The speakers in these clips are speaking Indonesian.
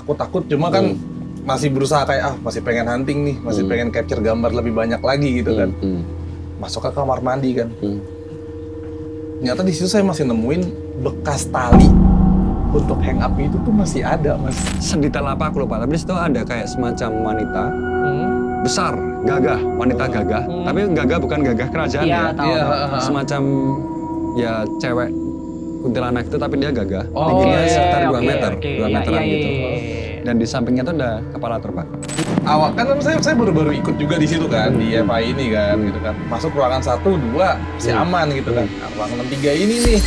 takut cuma kan masih berusaha kayak masih pengen hunting nih, masih pengen capture gambar lebih banyak lagi gitu kan. Masuk ke kamar mandi kan. Ternyata di situ saya masih nemuin bekas tali untuk hang up itu tuh masih ada, Mas. Sedetail apa aku lupa, tapi di situ ada kayak semacam wanita besar, gagah, wanita gagah. Tapi gagah bukan gagah kerajaan ya. Tahu. Semacam ya cewek kuntilanak itu tapi dia gagah. Oh, Tingginya iya, sekitar 2 oke, meter, oke. 2 meteran Iya, gitu. iya. Dan di sampingnya tuh ada kepala terbang. Awal kan saya baru ikut juga di situ kan, di FI ini kan gitu kan. Masuk ruangan 1, 2 masih aman gitu kan. Nah, ruangan 3 ini nih.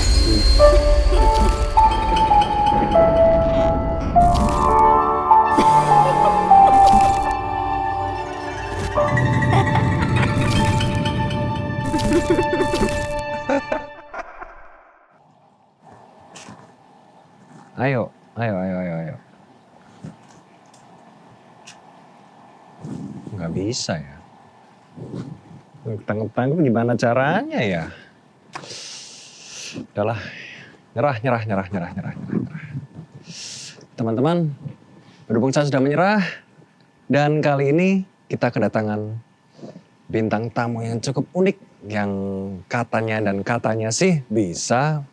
Ayo. Nggak bisa ya. Ketangkep-tangkep gimana caranya ya? Udahlah, nyerah. Teman-teman, berhubung saya sudah menyerah, dan kali ini kita kedatangan bintang tamu yang cukup unik, yang katanya sih bisa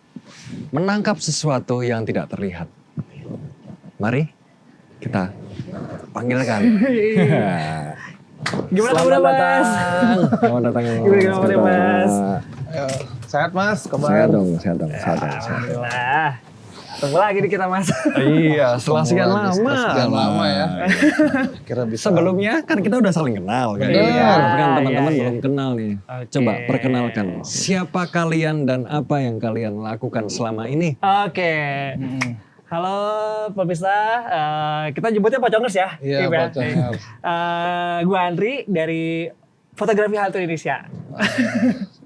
menangkap sesuatu yang tidak terlihat. Mari kita panggilkan. Gimana kabarnya, Mas? Selamat datang. Gimana kabarnya, Mas? Ayo, sehat Mas, kabar? Sehat dong. Alhamdulillah. Ketemu lagi nih kita, Mas. Iya, setelah sekian Setelah lama. sekian lama ya. Kira bisa. Sebelumnya kan kita udah saling kenal kan. Benar. Tapi kan teman-teman Iya. belum kenal nih. Oke. Coba perkenalkan siapa kalian dan apa yang kalian lakukan selama ini. Oke. Halo pemirsa, kita jemputnya Pak Congers ya. Iya, Pak Congers. Gue Andri dari Fotografi Hantu Indonesia.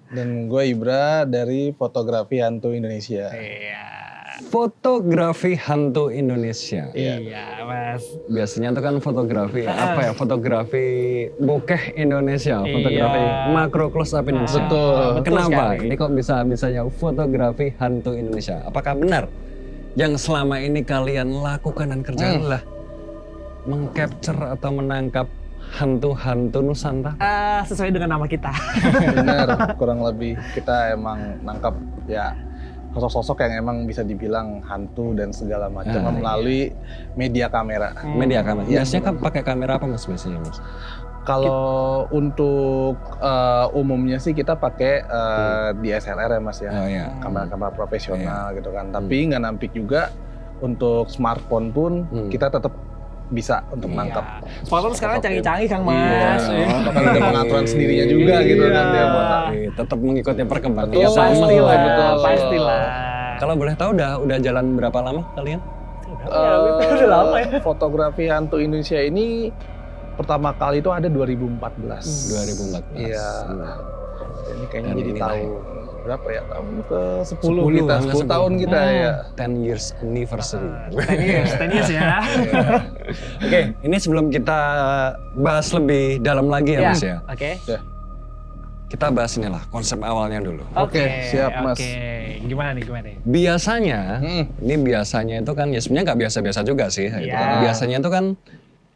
Dan gue Ibra dari Fotografi Hantu Indonesia. Iya. Fotografi Hantu Indonesia. Iya, Mas. Biasanya itu kan fotografi apa ya? Fotografi bokeh Indonesia, fotografi makro close up Indonesia. Betul. Kenapa? sekali. Ini kok bisa fotografi hantu Indonesia? Apakah benar yang selama ini kalian lakukan dan kerjakan adalah mengcapture atau menangkap hantu-hantu Nusantara? Sesuai dengan nama kita. Benar, kurang lebih kita emang nangkap ya sosok-sosok yang emang bisa dibilang hantu dan segala macam melalui media kamera. Media kamera. Iya, Biasanya kan pakai kamera apa Mas biasanya Mas? Kalau untuk umumnya sih kita pakai DSLR ya Mas ya, Oh iya. kamera-kamera profesional gitu kan. Tapi nggak nampik juga untuk smartphone pun kita tetap bisa untuk nangkap. Smartphone sekarang canggih-canggih Kang Mas. Bahkan ada pengaturan sendirinya juga gitu kan dia buat. Tetap mengikuti perkembangan Betul, zaman. pastilah, lah. betul. Pastilah. Kalau boleh tahu udah jalan berapa lama kalian? Udah lama ya. Fotografi hantu Indonesia ini pertama kali itu ada 2014. 2014. Iya. Ini kayaknya Dan jadi inilah tahun berapa ya? Tahun ke 10 10, kita, angka 10 tahun kita ya. 10 years anniversary. 10 years ya. Oke, ini sebelum kita bahas lebih dalam lagi ya Mas ya. Oke. Kita bahas inilah konsep awalnya dulu. Oke, siap, Mas. Oke, gimana nih? Biasanya, ini biasanya itu kan ya sebenarnya nggak biasa-biasa juga sih. Gitu. Iya. Biasanya itu kan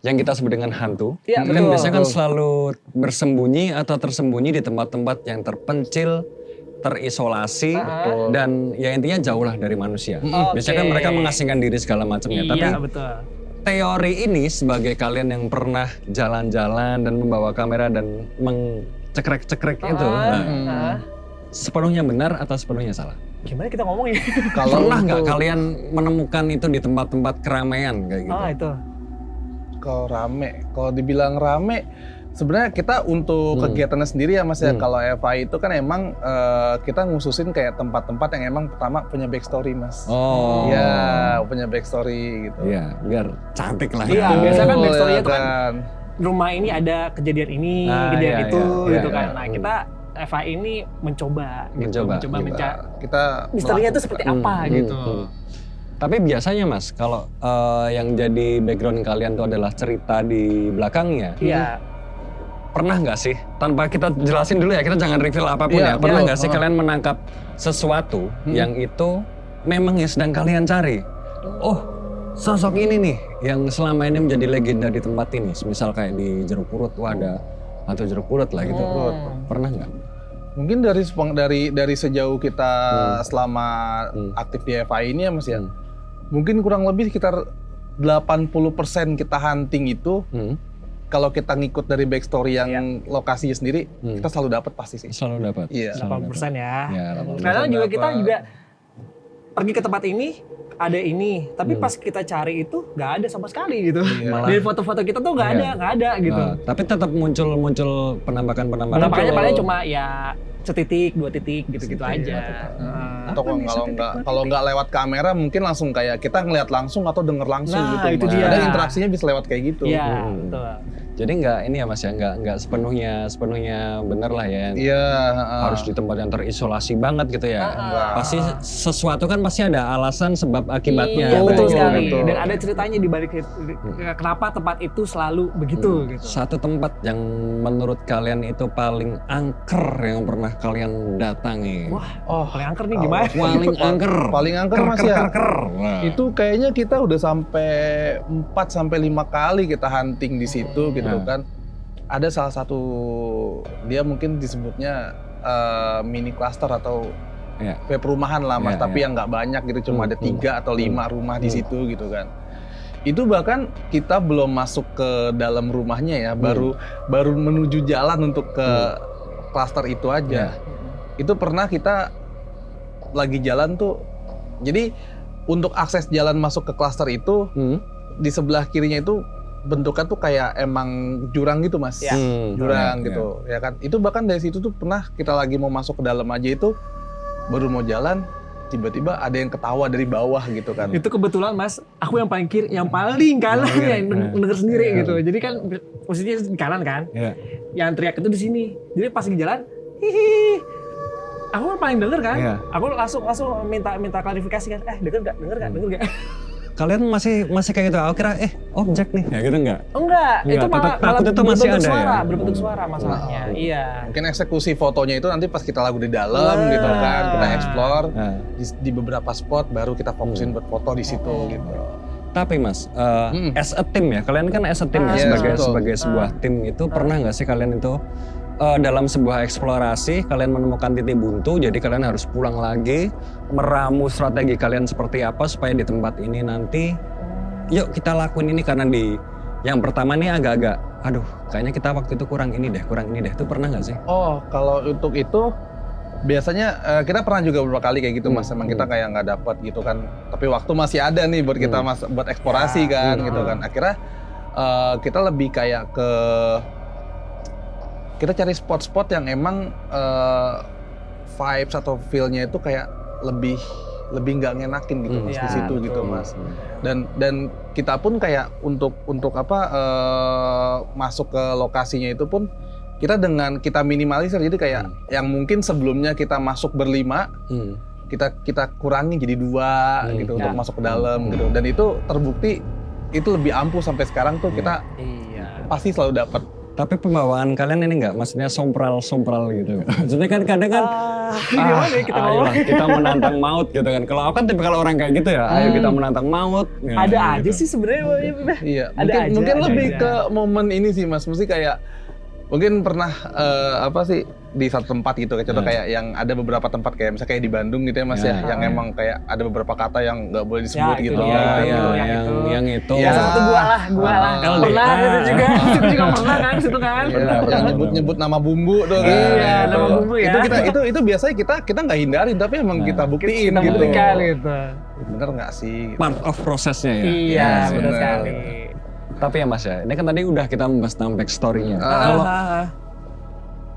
yang kita sebut dengan hantu, Iya, itu kan betul. biasanya kan selalu bersembunyi atau tersembunyi di tempat-tempat yang terpencil, terisolasi, dan ya intinya jauh lah dari manusia. Biasanya kan mereka mengasingkan diri segala macamnya. Tapi Iya, betul. teori ini sebagai kalian yang pernah jalan-jalan dan membawa kamera dan mengcekrek-cekrek itu, sepenuhnya benar atau sepenuhnya salah? Gimana kita ngomongin? Kalau Pernah nggak untuk- kalian menemukan itu di tempat-tempat keramaian kayak gitu? Itu. Kalau rame, kalau dibilang rame, sebenarnya kita untuk kegiatannya sendiri ya Mas ya. Kalau FI itu kan emang kita ngususin kayak tempat-tempat yang emang pertama punya backstory Mas. Oh, Ya, punya backstory gitu. iya, biar cantik lah. Iya, ya. biasa kan backstory-nya ya tuh kan rumah ini ada kejadian ini, kejadian iya, itu iya, gitu iya, kan. iya. Nah, kita FI ini mencoba Kita misterinya itu seperti apa gitu. Tapi biasanya Mas, kalau yang jadi background kalian itu adalah cerita di belakangnya, Iya. pernah nggak sih, tanpa kita jelasin dulu ya, kita jangan reveal apapun Iya, ya, pernah betul. nggak sih kalian menangkap sesuatu yang itu memang yang sedang kalian cari? Oh, sosok ini nih yang selama ini menjadi legenda di tempat ini, misal kayak di Jeruk Purut, wadah atau Jeruk Purut lah gitu. Pernah nggak? Mungkin dari sejauh kita selama aktif di FI ini ya Mas ya. Mungkin kurang lebih sekitar 80% kita hunting itu kalau kita ngikut dari backstory yang lokasinya sendiri, kita selalu dapat pasti sih. Selalu dapat. Iya. 80% ya. Ya, 80%. Kadang juga kita juga pergi ke tempat ini, ada ini, tapi pas kita cari itu nggak ada sama sekali gitu. Malah- Dari foto-foto kita tuh nggak ada gitu. Tapi tetap muncul penampakan-penampakan. Penampakannya paling cuma ya setitik, 2 titik gitu-gitu aja. Atau kalau nggak lewat kamera mungkin langsung kayak kita ngeliat langsung atau denger langsung Nah, gitu. itu Mas. dia. Ada interaksinya bisa lewat kayak gitu. Iya, betul. Jadi nggak ini ya Mas ya, nggak sepenuhnya bener lah ya. Iya. Harus di tempat yang terisolasi banget gitu ya. Enggak. Pasti sesuatu kan pasti ada alasan sebab akibatnya. Iya, betul Gitu. sekali. betul. Dan ada ceritanya di balik kenapa tempat itu selalu begitu gitu. Satu tempat yang menurut kalian itu paling angker yang pernah kalian datangi. Wah, Oh, paling angker nih gimana? Paling angker. paling angker Mas ya. Nah. Itu kayaknya kita udah sampai 4 sampai 5 kali kita hunting di situ gitu kan. Ada salah satu dia mungkin disebutnya mini cluster atau Ya. perumahan lah Mas, Ya, tapi ya. yang nggak banyak gitu, cuma ada 3 atau 5 rumah di situ gitu kan. Itu bahkan kita belum masuk ke dalam rumahnya ya, baru menuju jalan untuk ke cluster itu aja. Itu pernah kita lagi jalan tuh, jadi untuk akses jalan masuk ke cluster itu di sebelah kirinya itu bentuknya tuh kayak emang jurang gitu Mas, Ya. jurang Ya, gitu ya kan. Itu bahkan dari situ tuh pernah kita lagi mau masuk ke dalam aja itu baru mau jalan tiba-tiba ada yang ketawa dari bawah gitu kan. Itu kebetulan Mas, aku yang paling kiri, yang paling kanan yang denger sendiri gitu. Jadi kan posisinya di kanan kan. Ya. Yang teriak itu di sini. Jadi pas di jalan, hihi. Aku kan paling denger kan. Iya. Aku langsung minta klarifikasi kan. Denger gak? Kalian masih kayak gitu, aku kira objek nih, ya gitu enggak? Enggak, itu Enggak, malah takut itu masih berbentuk ada suara, ya? berbentuk suara masalahnya. Iya. Mungkin eksekusi fotonya itu nanti pas kita lagi di dalam gitu kan, kita explore Nah. di beberapa spot baru kita fokusin buat foto di situ gitu. Tapi Mas, as a team ya, kalian kan as a team ya, Yes, betul. sebagai sebuah tim itu pernah nggak sih kalian itu dalam sebuah eksplorasi kalian menemukan titik buntu, jadi kalian harus pulang lagi meramu strategi kalian seperti apa supaya di tempat ini nanti, yuk kita lakuin ini karena di yang pertama nih agak-agak, aduh kayaknya kita waktu itu kurang ini deh, itu pernah nggak sih? Oh, kalau untuk itu biasanya kita pernah juga beberapa kali kayak gitu Mas, emang kita kayak nggak dapat gitu kan. Tapi waktu masih ada nih buat kita buat eksplorasi kan gitu kan. Akhirnya kita lebih kayak kita cari spot-spot yang emang vibes atau feel-nya itu kayak lebih nggak ngenakin gitu Mas di situ gitu Mas. Dan kita pun kayak untuk masuk ke lokasinya itu pun kita minimalisir, jadi kayak yang mungkin sebelumnya kita masuk berlima kita kurangi jadi 2 gitu untuk masuk ke dalam gitu, dan itu terbukti itu lebih ampuh sampai sekarang tuh kita pasti selalu dapat. Tapi pembawaan kalian ini nggak, maksudnya sompral gitu. Maksudnya kan kadang kan, Gimana ya kita ngomong? ayolah kita menantang maut gitu kan. Kalau aku kan tipikal orang kayak gitu ya, ayo kita menantang maut. Ya, Ada aja gitu. sih sebenarnya. Iya, Ada aja, mungkin ada lebih aja. ke momen ini sih Mas, mesti kayak mungkin pernah di satu tempat gitu, kayak contoh kayak yang ada beberapa tempat kayak misalnya kayak di Bandung gitu ya Mas ya, yang emang kayak ada beberapa kata yang nggak boleh disebut itu gitu. dia, Oh, itu, iya, yang itu. Ya. Salah satu gua lah. LDR. Pernah itu juga, itu juga pernah kan situ kan. Yang nyebut nama bumbu tuh kan. Iya, Gitu. nama bumbu ya. Itu biasanya kita nggak hindarin, tapi emang kita buktiin Kita gitu. buktikan gitu. Bener nggak sih? Part of prosesnya ya. Iya, benar benar. sekali. Tapi ya Mas ya, ini kan tadi udah kita membahas tentang backstory-nya. Kalau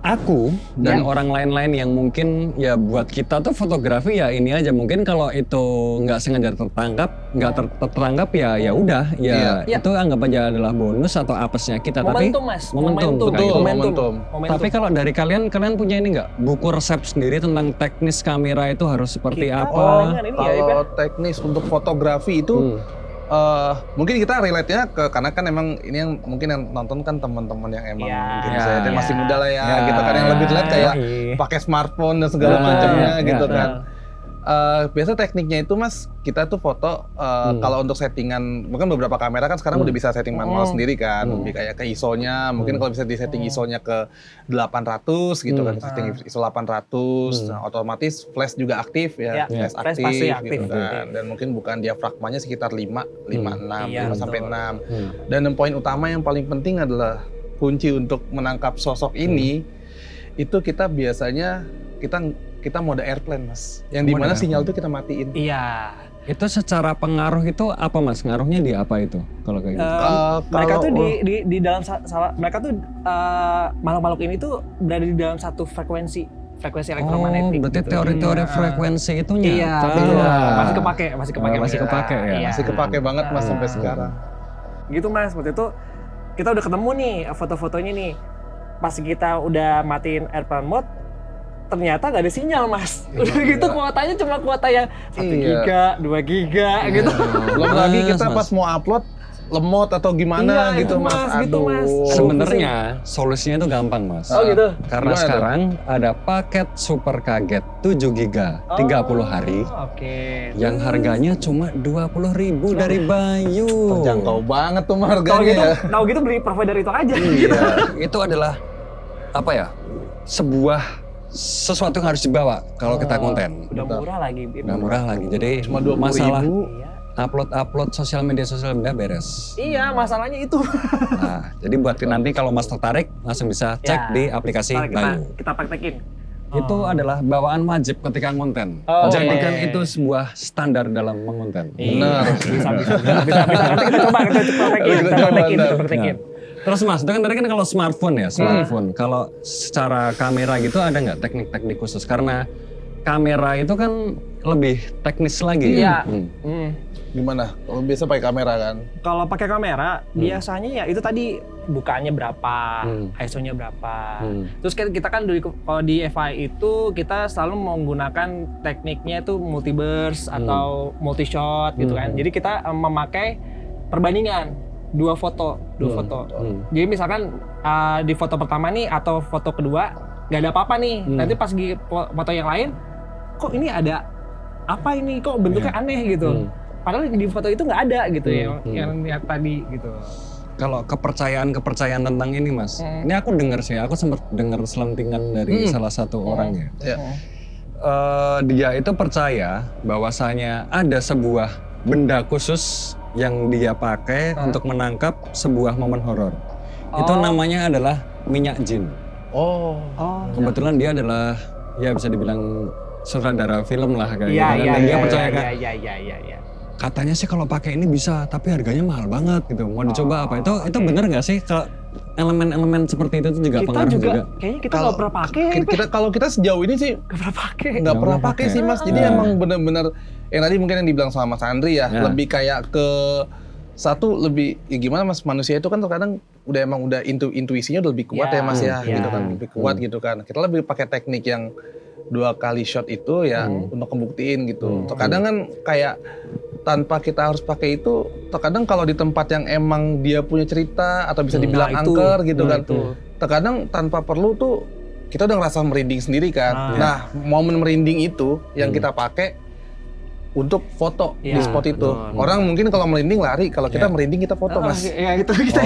aku dan orang lain-lain yang mungkin ya buat kita tuh fotografi ya ini aja, mungkin kalau itu nggak sengaja nggak tertangkap ya udah ya Iya. itu anggap aja adalah bonus atau apesnya kita. Momentum Tapi Mas, momentum. Betul, momentum. Tapi kalau dari kalian punya ini nggak buku resep sendiri tentang teknis kamera itu harus seperti Kita apa? awalnya ini ya, Kalau teknis untuk fotografi itu mungkin kita relate-nya karena kan emang ini yang mungkin yang nonton kan teman-teman yang emang mungkin saya dan masih muda lah ya, gitu kan, yang lebih relate kayak pakai smartphone dan segala macamnya gitu kan. Biasa tekniknya itu Mas, kita tuh foto kalau untuk settingan, mungkin beberapa kamera kan sekarang udah bisa setting manual sendiri kan, lebih kayak ke ISO-nya, mungkin kalau bisa disetting ISO-nya ke 800 gitu kan, setting ISO 800, nah, otomatis flash juga aktif ya, Ya, flash flash pasti aktif aktif. gitu kan, dan mungkin bukan diafragmanya sekitar 5, 6, Iya, 5 sampai betul. 6. Dan yang poin utama yang paling penting adalah kunci untuk menangkap sosok ini, itu kita biasanya kita mode airplane Mas, yang dimana Mode sinyal itu kita matiin. Iya. Itu secara pengaruh itu apa Mas? Ngaruhnya di apa itu kalau kayak gitu? Mereka kalau- tuh di dalam mereka tuh makhluk-makhluk ini tuh berada di dalam satu frekuensi elektromagnetik. Berarti gitu. teori-teori frekuensi itu Iya, nyata. betul. Iya. Masih kepake. Masih kepake ya? Iya. Masih kepake banget Mas sampai sekarang. Gitu Mas, waktu itu kita udah ketemu nih foto-fotonya nih. Pas kita udah matiin airplane mode, ternyata nggak ada sinyal Mas. Udah gitu kuotanya cuma kuota yang 1 Iya. giga, 2 giga gitu. Belum lagi kita Mas. pas mau upload lemot atau gimana Iya, gitu itu, Mas, Mas. gitu, Mas. Sebenarnya solusinya itu gampang Mas. Oh gitu? Karena Gimana tuh? sekarang ada paket super kaget 7 giga 30 hari Oke. yang harganya cuma 20.000 dari Bayu. Terjangkau banget tuh Tahu harganya. gitu, ya. tahu gitu beli provider itu aja. Iya, itu adalah apa ya? Sebuah sesuatu yang harus dibawa kalau kita konten. Udah murah lagi. Nggak murah lagi. Jadi Cuma 20.000. masalah Iya. upload sosial media beres. Iya, masalahnya itu. Nah, jadi buat nanti kalau Mas tertarik langsung bisa cek Ya. di aplikasi Ntar Bayu. kita praktekin. Itu adalah bawaan wajib ketika konten. Oh, Jadikan oke. itu sebuah standar dalam mengonten. Benar. Bisa. Nanti kita coba kita praktekin. Kita praktekin. Terus Mas, itu kan tadi kan kalau smartphone ya, smartphone. Kalau secara kamera gitu ada nggak teknik-teknik khusus? Karena kamera itu kan lebih teknis lagi. Iya. Hmm. Gimana? Kalau biasa pakai kamera kan. Kalau pakai kamera biasanya ya itu tadi bukanya berapa, ISO-nya berapa. Terus kita kan kalau di FI itu kita selalu menggunakan tekniknya itu multi-burst atau multi-shot gitu kan. Jadi kita memakai perbandingan dua foto. Jadi misalkan di foto pertama nih atau foto kedua nggak ada apa-apa nih. Nanti pas di foto yang lain, kok ini ada apa ini? Kok bentuknya aneh gitu. Padahal di foto itu nggak ada gitu yang lihat tadi gitu. Kalau kepercayaan tentang ini Mas, ini aku dengar sih, aku sempat dengar selentingan dari salah satu orang ya. Ya. Dia itu percaya bahwasanya ada sebuah benda khusus yang dia pakai untuk menangkap sebuah momen horor. Itu namanya adalah minyak jin. Oh. Kebetulan dia adalah ya bisa dibilang sutradara film lah kayak Iya, gitu kan. Dan dia percaya kan, iya. katanya sih kalau pakai ini bisa, tapi harganya mahal banget gitu. Mau dicoba apa? Itu bener nggak sih kalau elemen-elemen seperti itu tuh juga Kita pengaruh juga? kayaknya kita nggak pernah pakai. Kalau kita sejauh ini sih Nggak pernah pakai. nggak pernah pernah pakai pakai. sih Mas. Jadi emang bener-bener yang tadi mungkin yang dibilang sama Mas Andri ya, lebih kayak ke satu lebih ya gimana Mas, manusia itu kan terkadang udah intuisinya udah lebih kuat Ya, ya Mas ya, ya. gitu kan, lebih kuat gitu kan. Kita lebih pakai teknik yang 2 kali shot itu ya untuk ngebuktiin gitu. Terkadang kan kayak tanpa kita harus pakai itu, terkadang kalau di tempat yang emang dia punya cerita atau bisa dibilang Nah, itu. angker gitu Nah, kan. itu. Terkadang tanpa perlu tuh kita udah ngerasa merinding sendiri kan. Nah, momen merinding itu yang kita pakai untuk foto di Iya, spot itu. betul. Orang mungkin kalau merinding lari, kalau kita merinding kita foto Mas. Ya itu kita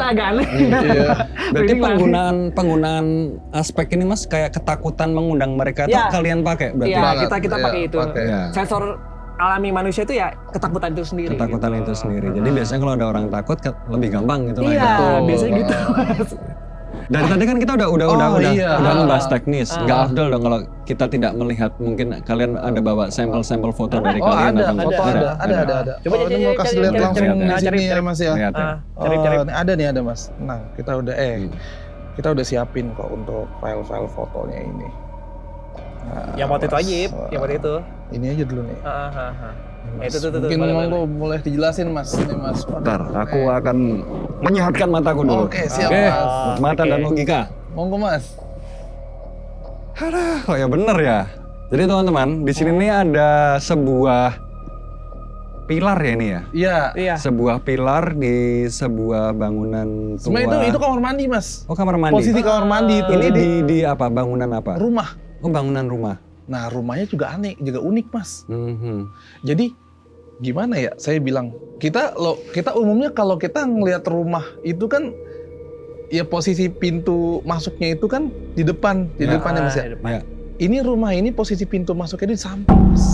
agak aneh. Iya. Berarti Merinding penggunaan aspek ini Mas kayak ketakutan mengundang mereka tuh Ya. kalian pakai berarti? Iya, Banget. kita pakai Iya, itu. pakai. Ya. Sensor alami manusia itu ya ketakutan itu sendiri. Ketakutan gitu. itu sendiri. Jadi biasanya kalau ada orang takut lebih gampang gitu lah. Iya, ya. biasanya gitu. Dari tadi kan kita udah iya. ngebahas teknis. Nggak afdol dong kalau kita tidak melihat, mungkin kalian ada bawa sampel-sampel foto dari Oh kalian ada, atau foto ada. Coba Oh, ini mau kasih lihat langsung di sini ya Mas ya. Lihat ya. Cari-cari. Oh, ini ada Mas. Nah, kita udah siapin kok untuk file-file fotonya ini. Nah, Yang waktu itu Mas, aja, yang waktu itu. Ini aja dulu nih. Ya, itu tuh. Mungkin boleh, monggo boleh dijelasin Mas. Ini Mas. Bentar, aku akan menyehatkan mataku dulu. Oke, siap, Oke, Mas. mata dan logika. Monggo Mas. Aduh, kok ya bener ya. Jadi teman-teman, di sini nih ada sebuah pilar ya ini ya. Iya. Iya. Sebuah pilar di sebuah bangunan tua. Sebenarnya itu kamar mandi Mas. Oh, kamar mandi. Posisi kamar mandi itu. Ini di apa? Bangunan apa? Rumah. Oh, bangunan rumah. Nah rumahnya juga aneh, juga unik mas. Mhm. Jadi gimana ya? Saya bilang kita umumnya kalau kita ngelihat rumah itu kan ya posisi pintu masuknya itu kan di depan, di depannya mas ya. di depan. Ya, Ini rumah ini posisi pintu masuknya di samping mas.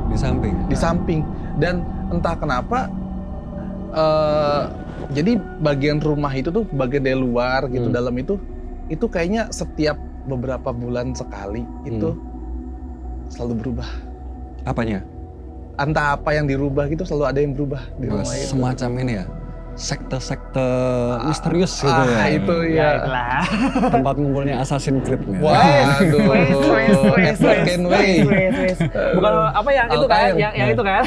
di samping. Di samping. Dan entah kenapa jadi bagian rumah itu tuh bagian dari luar gitu dalam itu kayaknya setiap beberapa bulan sekali itu selalu berubah. Apanya? Entah apa yang dirubah gitu selalu ada yang berubah di Wah, rumah itu. semacam ini ya, sekte-sekte misterius gitu ya. Itu Ya ya. itulah. Tempat ngumpulnya Assassin's Creed ya. Waduh. African way. Bukan apa yang itu kan, Altair. yang itu kan.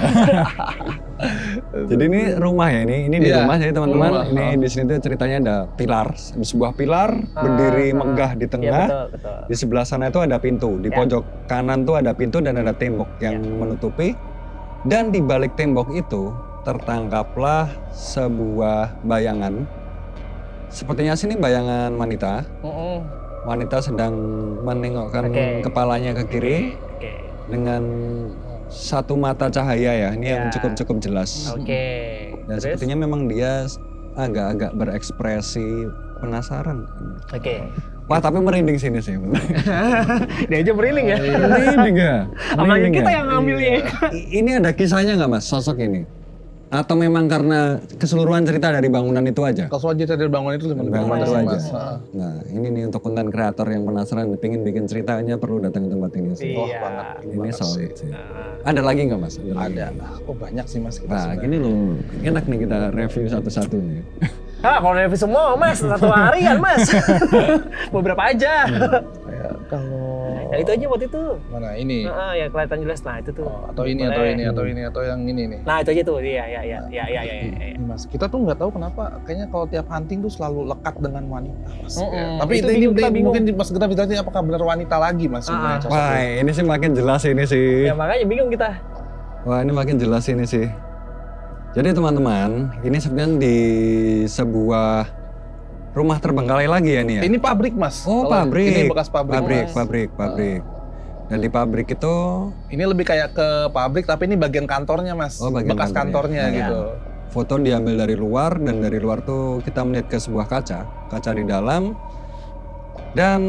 Jadi ini rumah ya, ini di Iya, rumah jadi teman-teman. rumah. Ini di sini tuh ceritanya ada pilar, sebuah pilar berdiri megah di Iya tengah. betul, betul. Di sebelah sana itu ada pintu, di Ya. pojok kanan tuh ada pintu dan ada tembok yang menutupi. Dan di balik tembok itu tertangkaplah sebuah bayangan. Sepertinya sini bayangan wanita. Wanita sedang menengokkan Oke. kepalanya ke kiri Oke. dengan satu mata cahaya ya. Ini yang Ya. cukup jelas. Oke. Dan Terus? sepertinya memang dia agak-agak berekspresi penasaran. Oke. Wah tapi merinding sini sih. Dia aja merinding ya. Merinding ya? Apalagi Merinding kita ya? yang ngambilnya. Ini ada kisahnya nggak mas sosok ini? Atau memang karena keseluruhan cerita dari bangunan itu aja? Kalau soal cerita dari bangunan itu lebih Bangunan itu sih, aja. Mas. Nah ini nih untuk konten kreator yang penasaran, pengen bikin ceritanya perlu datang ke tempat ini sih. Wah Iya. banget. Ini banget solid sih. sih. Ada lagi nggak mas? lagi? Ada. Oh banyak sih mas. Kita Nah sebenarnya. gini loh, enak nih kita review satu-satu nih. Kalau review semua mas, satu harian mas. Beberapa aja. Kayak kalau Ya itu aja waktu itu. mana ini? Ya kelihatan jelas. Nah itu tuh. Oh, atau ini atau Boleh. ini atau ini atau yang ini nih. Nah itu aja tuh. Iya. Ini, Mas, kita tuh nggak tahu kenapa kayaknya kalau tiap hunting tuh selalu lekat dengan wanita, Mas. Tapi Itu ini bingung, kita bingung. mungkin Mas kita bicara apakah benar wanita lagi, Mas? sebenarnya sosoknya? Wah ini sih makin jelas ini sih. Ya makanya bingung kita. Wah ini makin jelas ini sih. Jadi teman-teman, ini sebenarnya di sebuah rumah terbengkalai lagi ya nih ya? Ini pabrik, Mas. Oh Kalau pabrik. Ini bekas pabrik. Pabrik. Dan di pabrik itu Ini lebih kayak ke pabrik, tapi ini bagian kantornya, Mas. Oh, bagian bekas kantornya. kantornya gitu. foto diambil dari luar dan dari luar tuh kita melihat ke sebuah kaca di dalam. Dan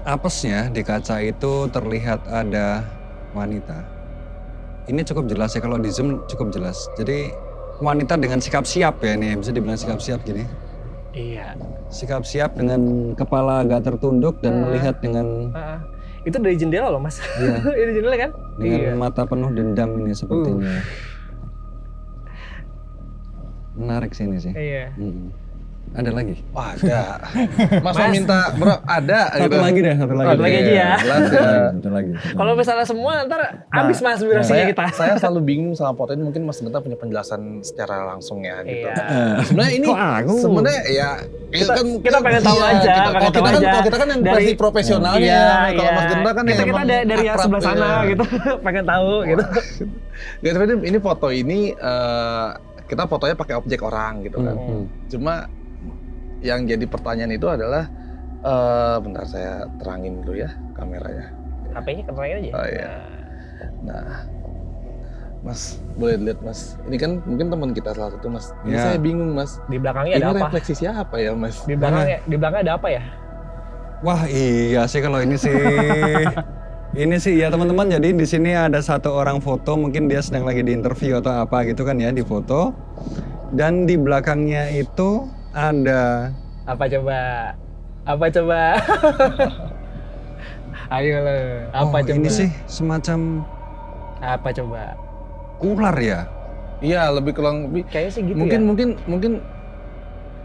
apesnya di kaca itu terlihat ada wanita. Ini cukup jelas ya kalau di zoom cukup jelas. Jadi wanita dengan sikap siap ya ini bisa dibilang sikap siap gini. Iya. Sikap siap dengan kepala agak tertunduk dan melihat dengan Itu dari jendela loh mas. Iya. Dari jendela kan? dengan mata penuh dendam ini sepertinya. Menarik sini sih. Iya. Ada lagi? Wah, ada. Mas mau minta, bro, ada Satu gitu. lagi deh, satu lagi. Satu lagi aja ya. Jelas ya. Satu lagi. Kalau misalnya semua ntar habis mas durasinya kita. Saya selalu bingung sama foto ini, mungkin Mas Genta punya penjelasan secara langsung ya gitu. Iya. Sebenarnya ini Kok aku? sebenarnya ya Kita pengen tahu aja, pengen tahu aja. Kalau kita kan yang Dari- versi profesionalnya, Iya, kalau iya. Mas Genta kan kita emang dari yang akrab, sebelah sana ya. gitu, pengen tahu gitu. Ya, tapi ini foto ini kita fotonya pakai objek orang gitu kan. Cuma yang jadi pertanyaan itu adalah bentar saya terangin dulu ya kameranya. HP-nya keterangin aja. Oh iya. Nah, Mas boleh lihat Mas. Ini kan mungkin teman kita salah satu Mas. Ini Ya. saya bingung Mas. Di belakangnya Ini ada apa? refleksi siapa ya Mas? Di belakangnya ada apa ya? Wah iya sih kalau ini sih. Ini sih ya teman-teman, jadi di sini ada satu orang foto, mungkin dia sedang lagi di interview atau apa gitu kan ya di foto. Dan di belakangnya itu ada Apa coba? Apa coba? Ayo lo. Apa coba? ini sih semacam Apa coba? ular ya. Iya, lebih kurang lebih Kayaknya sih gitu mungkin ya. mungkin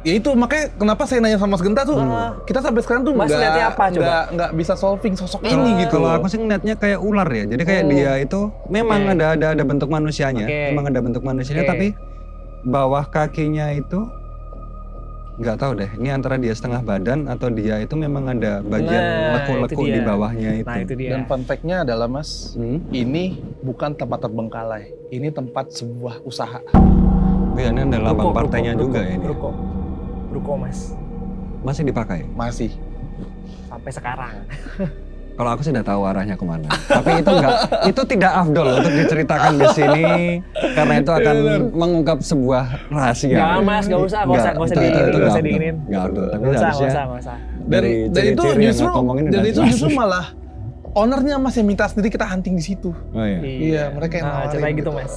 ya itu makanya kenapa saya nanya sama Mas Genta tuh kita sampai sekarang tuh Mas lihatnya apa, coba? nggak bisa solving sosok ini gitu. Kalau aku sih ngeliatnya kayak ular ya. Jadi kayak dia itu memang Oke. ada bentuk manusianya, Oke. memang ada bentuk manusianya, Oke. tapi bawah kakinya itu nggak tahu deh. Ini antara dia setengah badan atau dia itu memang ada bagian Nah, leku-leku itu dia. di bawahnya itu. Nah itu dia. Dan fun fact-nya adalah Mas, Hmm? ini bukan tempat terbengkalai. Ini tempat sebuah usaha. Oh ya, ini ada lambang Ruko, partainya ruko, juga ruko, ini. Ruko mas. Masih dipakai. Masih. Sampai sekarang. Kalau aku sih udah tahu arahnya kemana. Tapi itu tidak afdol untuk diceritakan di sini karena itu akan mengungkap sebuah rahasia. Jangan Mas, nggak usah diinginin. Nggak afdol. Tapi Nggak harusnya usah. Dan itu justru malah malah ownernya Mas yang minta sendiri kita hunting di situ. oh iya. Iya, mereka yang nawarin ceritanya gitu gitu. Mas.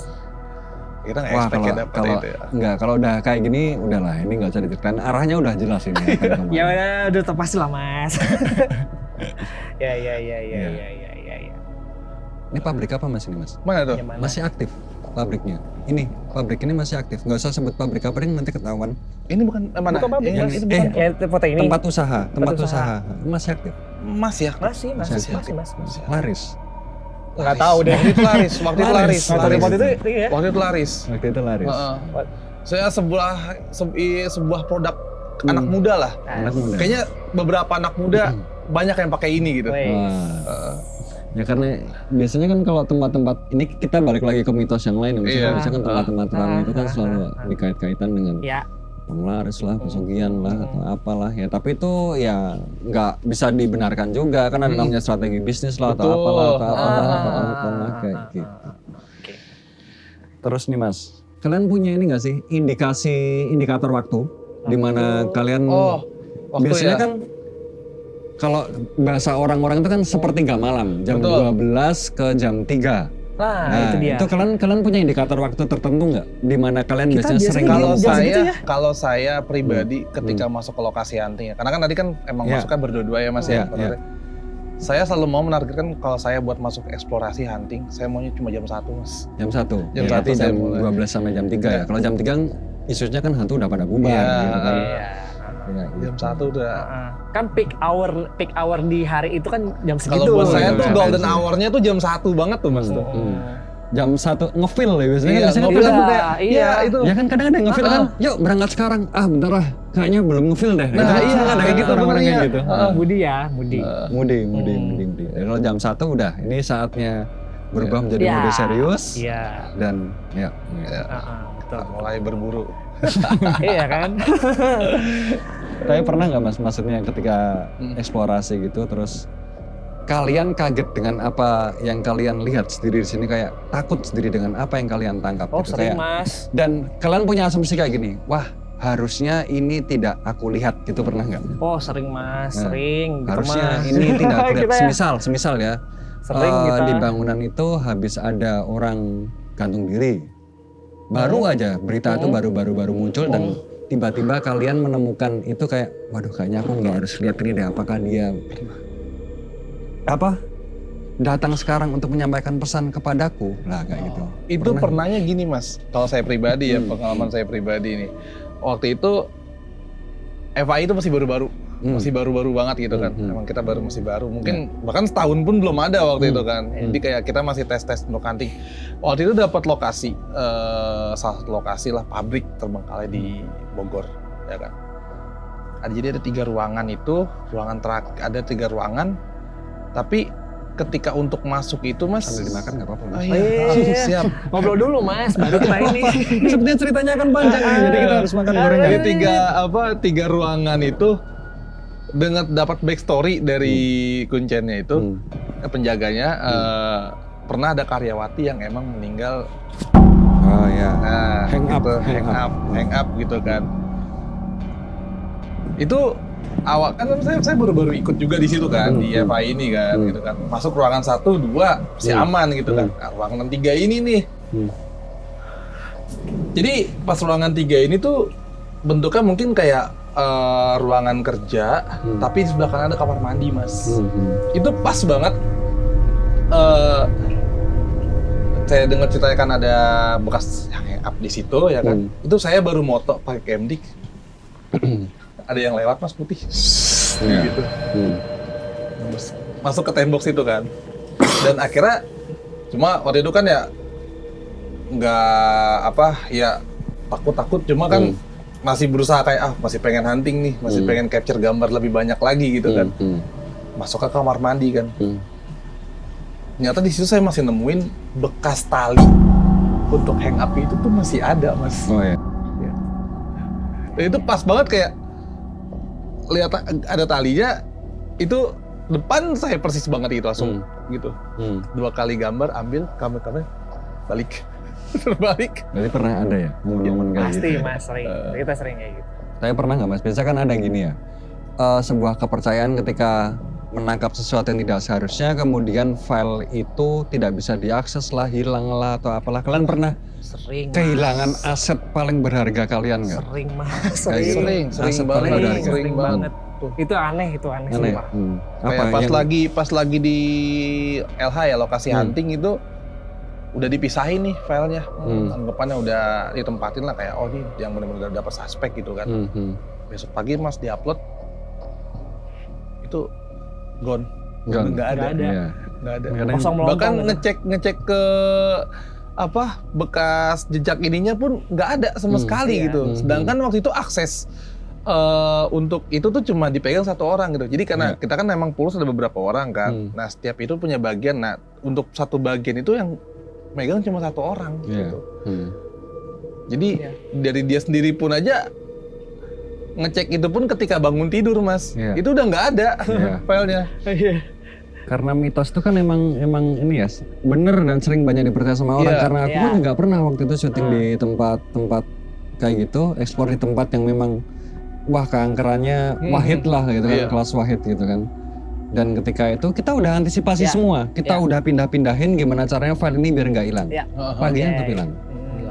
Kita nggak Wah, expect dapat itu ya. kalau udah kayak gini udahlah, ini nggak usah diceritain. Arahnya udah jelas ini. akan kemana. Ya udah terpasti lah Mas. Ya. Ini pabrik apa Mas ini Mas? Mana tuh? Yang mana? Masih aktif pabriknya. Ini pabrik ini masih aktif. Nggak usah sebut pabrik apa ini nanti ketahuan. Ini bukan mana? Bukan pabrik, Yang Mas. itu bukan. Ya foto ini. Tempat usaha usaha. masih aktif. Mas ya? Masih. Laris. Nggak tahu deh. Waktu itu laris. Waktu itu laris. Waktu itu iya. Waktu itu laris. Waktu itu laris. Heeh. Saya sebuah produk anak muda lah. Anak muda. Kayaknya beberapa anak muda banyak yang pakai ini gitu. Wih. Wah. Ya karena biasanya kan kalau tempat-tempat ini kita balik lagi ke mitos yang lain. Misalnya biasanya kan tempat-tempat ramai itu kan selalu dikait-kaitan dengan Ya. penglaris lah, pesugihan lah atau apalah ya. Tapi itu ya nggak bisa dibenarkan juga kan ada namanya strategi bisnis lah atau apalah kayak gitu. Terus nih Mas, kalian punya ini nggak sih indikator waktu di mana kalian waktu biasanya ya. kan kalau bahasa orang-orang itu kan sepertiga malam, jam Betul. 12 ke jam 3. Nah, itu dia. Itu kalian punya indikator waktu tertentu nggak? Di mana kalian Kita biasanya sering biasanya Kalau saya pribadi ketika masuk ke lokasi hunting ya, karena kan tadi kan emang Ya. masuknya berdua-dua ya Mas ya. Ya. Saya selalu mau menargetkan kalau saya buat masuk eksplorasi hunting, saya maunya cuma jam 1 Mas. Jam 1. Jam Berarti 1 saya jam mulai. 12 sampai jam 3 ya. Kalau jam 3 kan isunya kan hantu udah pada bubar Iya. gitu kan. Iya. Ya, gitu. Jam 1 udah. Kan peak hour di hari itu kan jam segitu. Kalau buat saya tuh Iya, golden iya. hour-nya tuh jam 1 banget tuh Mas tuh. Jam 1 ngefeel ya biasanya. Iya, Biasanya ngefeel kan tuh kayak, kayak, iya. itu. ya kan kadang ada yang ngefeel kan, yuk berangkat sekarang. Ah bentar lah, kayaknya belum ngefeel deh. Nah, Gitu. iya, Ada kayak gitu orang-orang bener, kayak iya. gitu. Budi ya, Budi. Mudi. Kalau jam 1 udah, ini saatnya berubah menjadi Iya. mode serius. Iya. Dan ya. Betul. Mulai berburu. Iya kan? Tapi pernah nggak Mas, maksudnya ketika eksplorasi gitu terus kalian kaget dengan apa yang kalian lihat sendiri di sini, kayak takut sendiri dengan apa yang kalian tangkap Oh gitu sering kayak, Mas. dan kalian punya asumsi kayak gini, wah harusnya ini tidak aku lihat gitu, pernah nggak? Oh sering Mas, Nah, sering. Gitu, Harusnya Mas. ini tidak aku lihat. Kita ya. Semisal ya, Sering kita. di bangunan itu habis ada orang gantung diri, baru aja berita itu baru muncul dan tiba-tiba kalian menemukan itu kayak, waduh kayaknya aku nggak harus lihat ini deh, apakah dia datang sekarang untuk menyampaikan pesan kepadaku lah kayak gitu. Itu pernahnya gini Mas, kalau saya pribadi ya, pengalaman saya pribadi nih. Waktu itu FAI itu masih baru-baru, masih baru-baru banget gitu kan. Emang kita masih baru, mungkin bahkan setahun pun belum ada waktu itu kan. Jadi kayak kita masih tes-tes untuk hunting. Waktu itu dapat lokasi, salah satu lokasi lah, pabrik terbengkalai di Bogor, ya kan. Jadi ada 3 ruangan itu, ada 3 ruangan, tapi ketika untuk masuk itu Mas, Sambil dimakan nggak apa-apa Mas. Iya. Siap. Ngobrol dulu Mas, baru kita ini. Sepertinya ceritanya akan panjang jadi kita harus makan gorengan. Jadi 3 ruangan itu dengan dapat backstory dari kuncennya itu, penjaganya pernah ada karyawati yang emang meninggal. Oh ya. Nah, Hang up. Gitu kan. Itu awal kan saya baru-baru ikut juga di situ kan, di FAI ini kan, gitu kan. Masuk ruangan 1, 2 masih aman gitu kan. Nah, ruangan 3 ini nih. Jadi pas ruangan 3 ini tuh bentuknya mungkin kayak ruangan kerja, tapi di sebelah kanan ada kamar mandi Mas. Itu pas banget. Saya dengar ceritanya kan ada bekas yang hang up di situ ya kan. Itu saya baru moto pakai Camdik. Ada yang lewat Mas putih. Gitu. Masuk ke tembok situ kan. Dan akhirnya cuma waktu itu kan ya nggak takut cuma kan masih berusaha kayak masih pengen hunting nih, masih pengen capture gambar lebih banyak lagi gitu kan. Masuk ke kamar mandi kan. Ternyata di situ saya masih nemuin bekas tali untuk hang up itu tuh masih ada Mas. Oh ya. Dan itu pas banget kayak lihat ada talinya itu depan saya persis banget gitu langsung gitu. Hmm. 2 kali gambar, ambil kamera balik. Terbalik. Berarti pernah ada ya momen-momen kayak Pasti gitu? Mas, sering. Kita sering kayak gitu. Tapi pernah nggak Mas? Biasanya kan ada gini ya, sebuah kepercayaan ketika menangkap sesuatu yang tidak seharusnya, kemudian file itu tidak bisa diakses lah, hilang lah atau apalah. Kalian pernah Sering. kehilangan aset paling berharga kalian nggak? Sering Mas, Kayak gitu. Sering Aset paling banget, berharga. sering banget. Tuh. Itu aneh Aneh. sumpah. Kayak pas lagi di LH ya lokasi hunting itu udah dipisahin nih filenya. Anggapannya udah ditempatin lah kayak oh ini yang benar-benar dapat suspek gitu kan. Besok pagi Mas diupload itu gone. Nggak ada. Iya. Nggak ada. Kadang- Kosong melompong. Bahkan gitu. ngecek ke apa bekas jejak ininya pun nggak ada sama sekali Iya. gitu. Sedangkan waktu itu akses untuk itu tuh cuma dipegang 1 orang gitu. Jadi karena kita kan memang pulus ada beberapa orang kan. Nah setiap itu punya bagian. Nah untuk satu bagian itu yang megang cuma 1 orang gitu. Jadi dari dia sendiri pun aja ngecek itu pun ketika bangun tidur Mas. Iya. Itu udah nggak ada Iya. filenya. Karena mitos itu kan emang ini ya bener dan sering banyak dipercaya sama orang. Iya. Karena aku pun nggak pernah waktu itu syuting di tempat-tempat kayak gitu, ekspor di tempat yang memang wah keangkerannya wahid lah gitu kan, Iya. kelas wahid gitu kan. Dan ketika itu kita udah antisipasi semua, kita udah pindah-pindahin gimana caranya file ini biar nggak hilang. Iya. Paginya tetap hilang.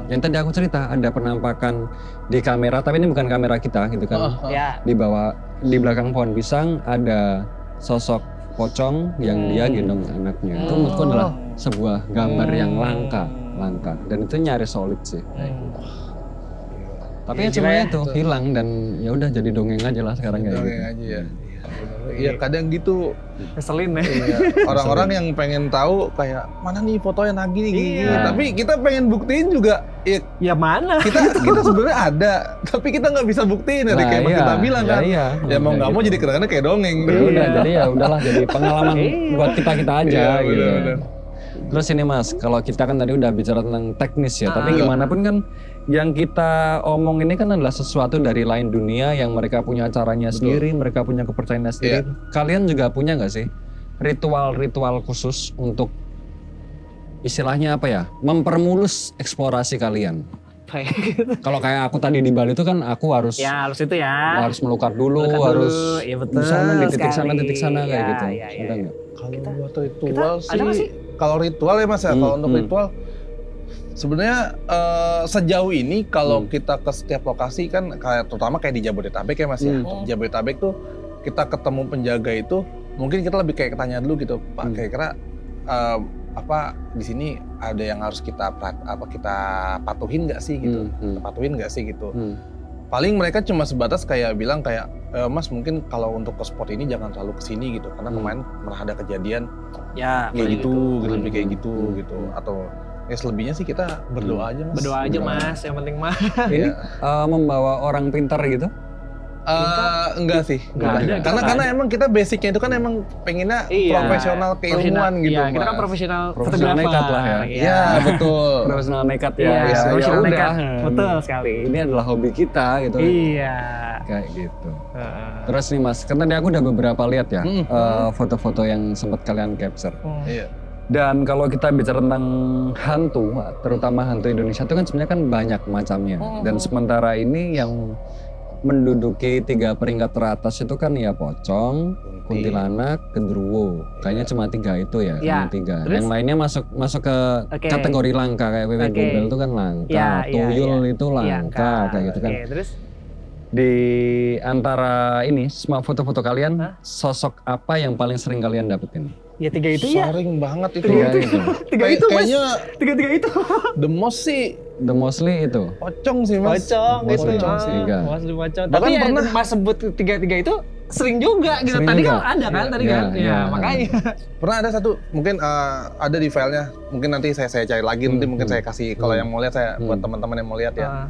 Yang tadi aku cerita ada penampakan di kamera, tapi ini bukan kamera kita gitu kan. Ya. Di belakang pohon pisang ada sosok pocong yang dia gendong anaknya. Itu menurutku adalah sebuah gambar yang langka dan itu nyaris solid sih. Tapi ya cuma itu hilang dan ya udah jadi dongeng aja lah sekarang kayak gitu. Dongeng aja ya. Iya kadang gitu. Ngeselin ya. Iya, orang-orang yang pengen tahu kayak mana nih fotonya Nagi nih gini. Tapi kita pengen buktiin juga Ya mana? kita sebenarnya ada, tapi kita nggak bisa buktiin dari kayak iya, kita bilang kan. iya. Ya mau Kayak nggak mau gitu. jadi kadang-kadang kayak dongeng. Ya udah jadi ya udahlah jadi pengalaman buat kita aja Iya, gitu. bener-bener. Terus ini Mas, kalau kita kan tadi udah bicara tentang teknis ya, tapi gimana pun kan yang kita omong ini kan adalah sesuatu dari lain dunia yang mereka punya caranya sendiri, mereka punya kepercayaannya sendiri. Kalian juga punya nggak sih ritual-ritual khusus untuk istilahnya apa ya, mempermulus eksplorasi kalian? Kalau kayak aku tadi di Bali itu kan aku harus Ya harus itu ya. harus melukar dulu, Melukar harus dulu, iya betul di sana di titik sana sekali. titik sana kayak Iya, gitu. iya, iya. Ada nggak? Kalau buat ritual ada nggak sih? kalau ritual ya Mas ya, kalau untuk ritual sebenarnya sejauh ini kalau kita ke setiap lokasi kan kayak terutama kayak di Jabodetabek ya Mas ya. Jabodetabek tuh kita ketemu penjaga itu mungkin kita lebih kayak tanya dulu gitu, Pak kira-kira apa di sini ada yang harus kita kita patuhin nggak sih gitu, kita patuhin nggak sih gitu. Paling mereka cuma sebatas kayak bilang kayak Mas mungkin kalau untuk ke spot ini jangan terlalu kesini gitu karena kemarin pernah ada kejadian Ya kayak gitu, lebih kayak gitu gitu atau ya selebihnya sih kita berdoa aja Mas. berdoa aja Mas, yang penting mah. Ini membawa orang pintar gitu? Enggak sih. Enggak ada, Karena emang kita basicnya itu kan emang pengennya profesional keilmuan gitu Iya, kita kan Mas. profesional Profesional fotografer. nekat lah ya. Iya betul. Profesional nekat ya. Iya, Ya, profesional ya nekat. udah. Betul sekali. Ini adalah hobi kita gitu. Iya. Kayak gitu. Terus nih Mas, kan tadi aku udah beberapa lihat ya foto-foto yang sempat kalian capture. Iya. Dan kalau kita bicara tentang hantu, terutama hantu Indonesia itu kan sebenarnya kan banyak macamnya. Dan sementara ini yang menduduki 3 peringkat teratas itu kan ya pocong, kuntilanak, genderuwo. Kayaknya cuma 3 itu ya, Ya, cuma 3. terus? Yang lainnya masuk ke Oke. kategori langka kayak Wewe Oke. Gombel itu kan langka, Iya, iya, tuyul iya. itu langka kayak gitu kan. Oke, terus Di antara ini semua foto-foto kalian, sosok apa yang paling sering kalian dapetin? ya 3 itu ya. Sering banget itu. Tiga itu. 3 itu Mas. Kayaknya 3 itu. the most sih The mostly itu. pocong sih Mas. Pocong gitu. Pocong sih, tiga. Pocong. Bahkan Tapi ya pernah Mas sebut 3 itu sering juga gitu. Sering Tadi juga. kan ada kan tadi Iya, kan. iya. Ya, makanya. Pernah ada satu, mungkin ada di filenya, mungkin nanti saya cari lagi, nanti mungkin saya kasih, kalau yang mau lihat saya, buat teman-teman yang mau lihat ya.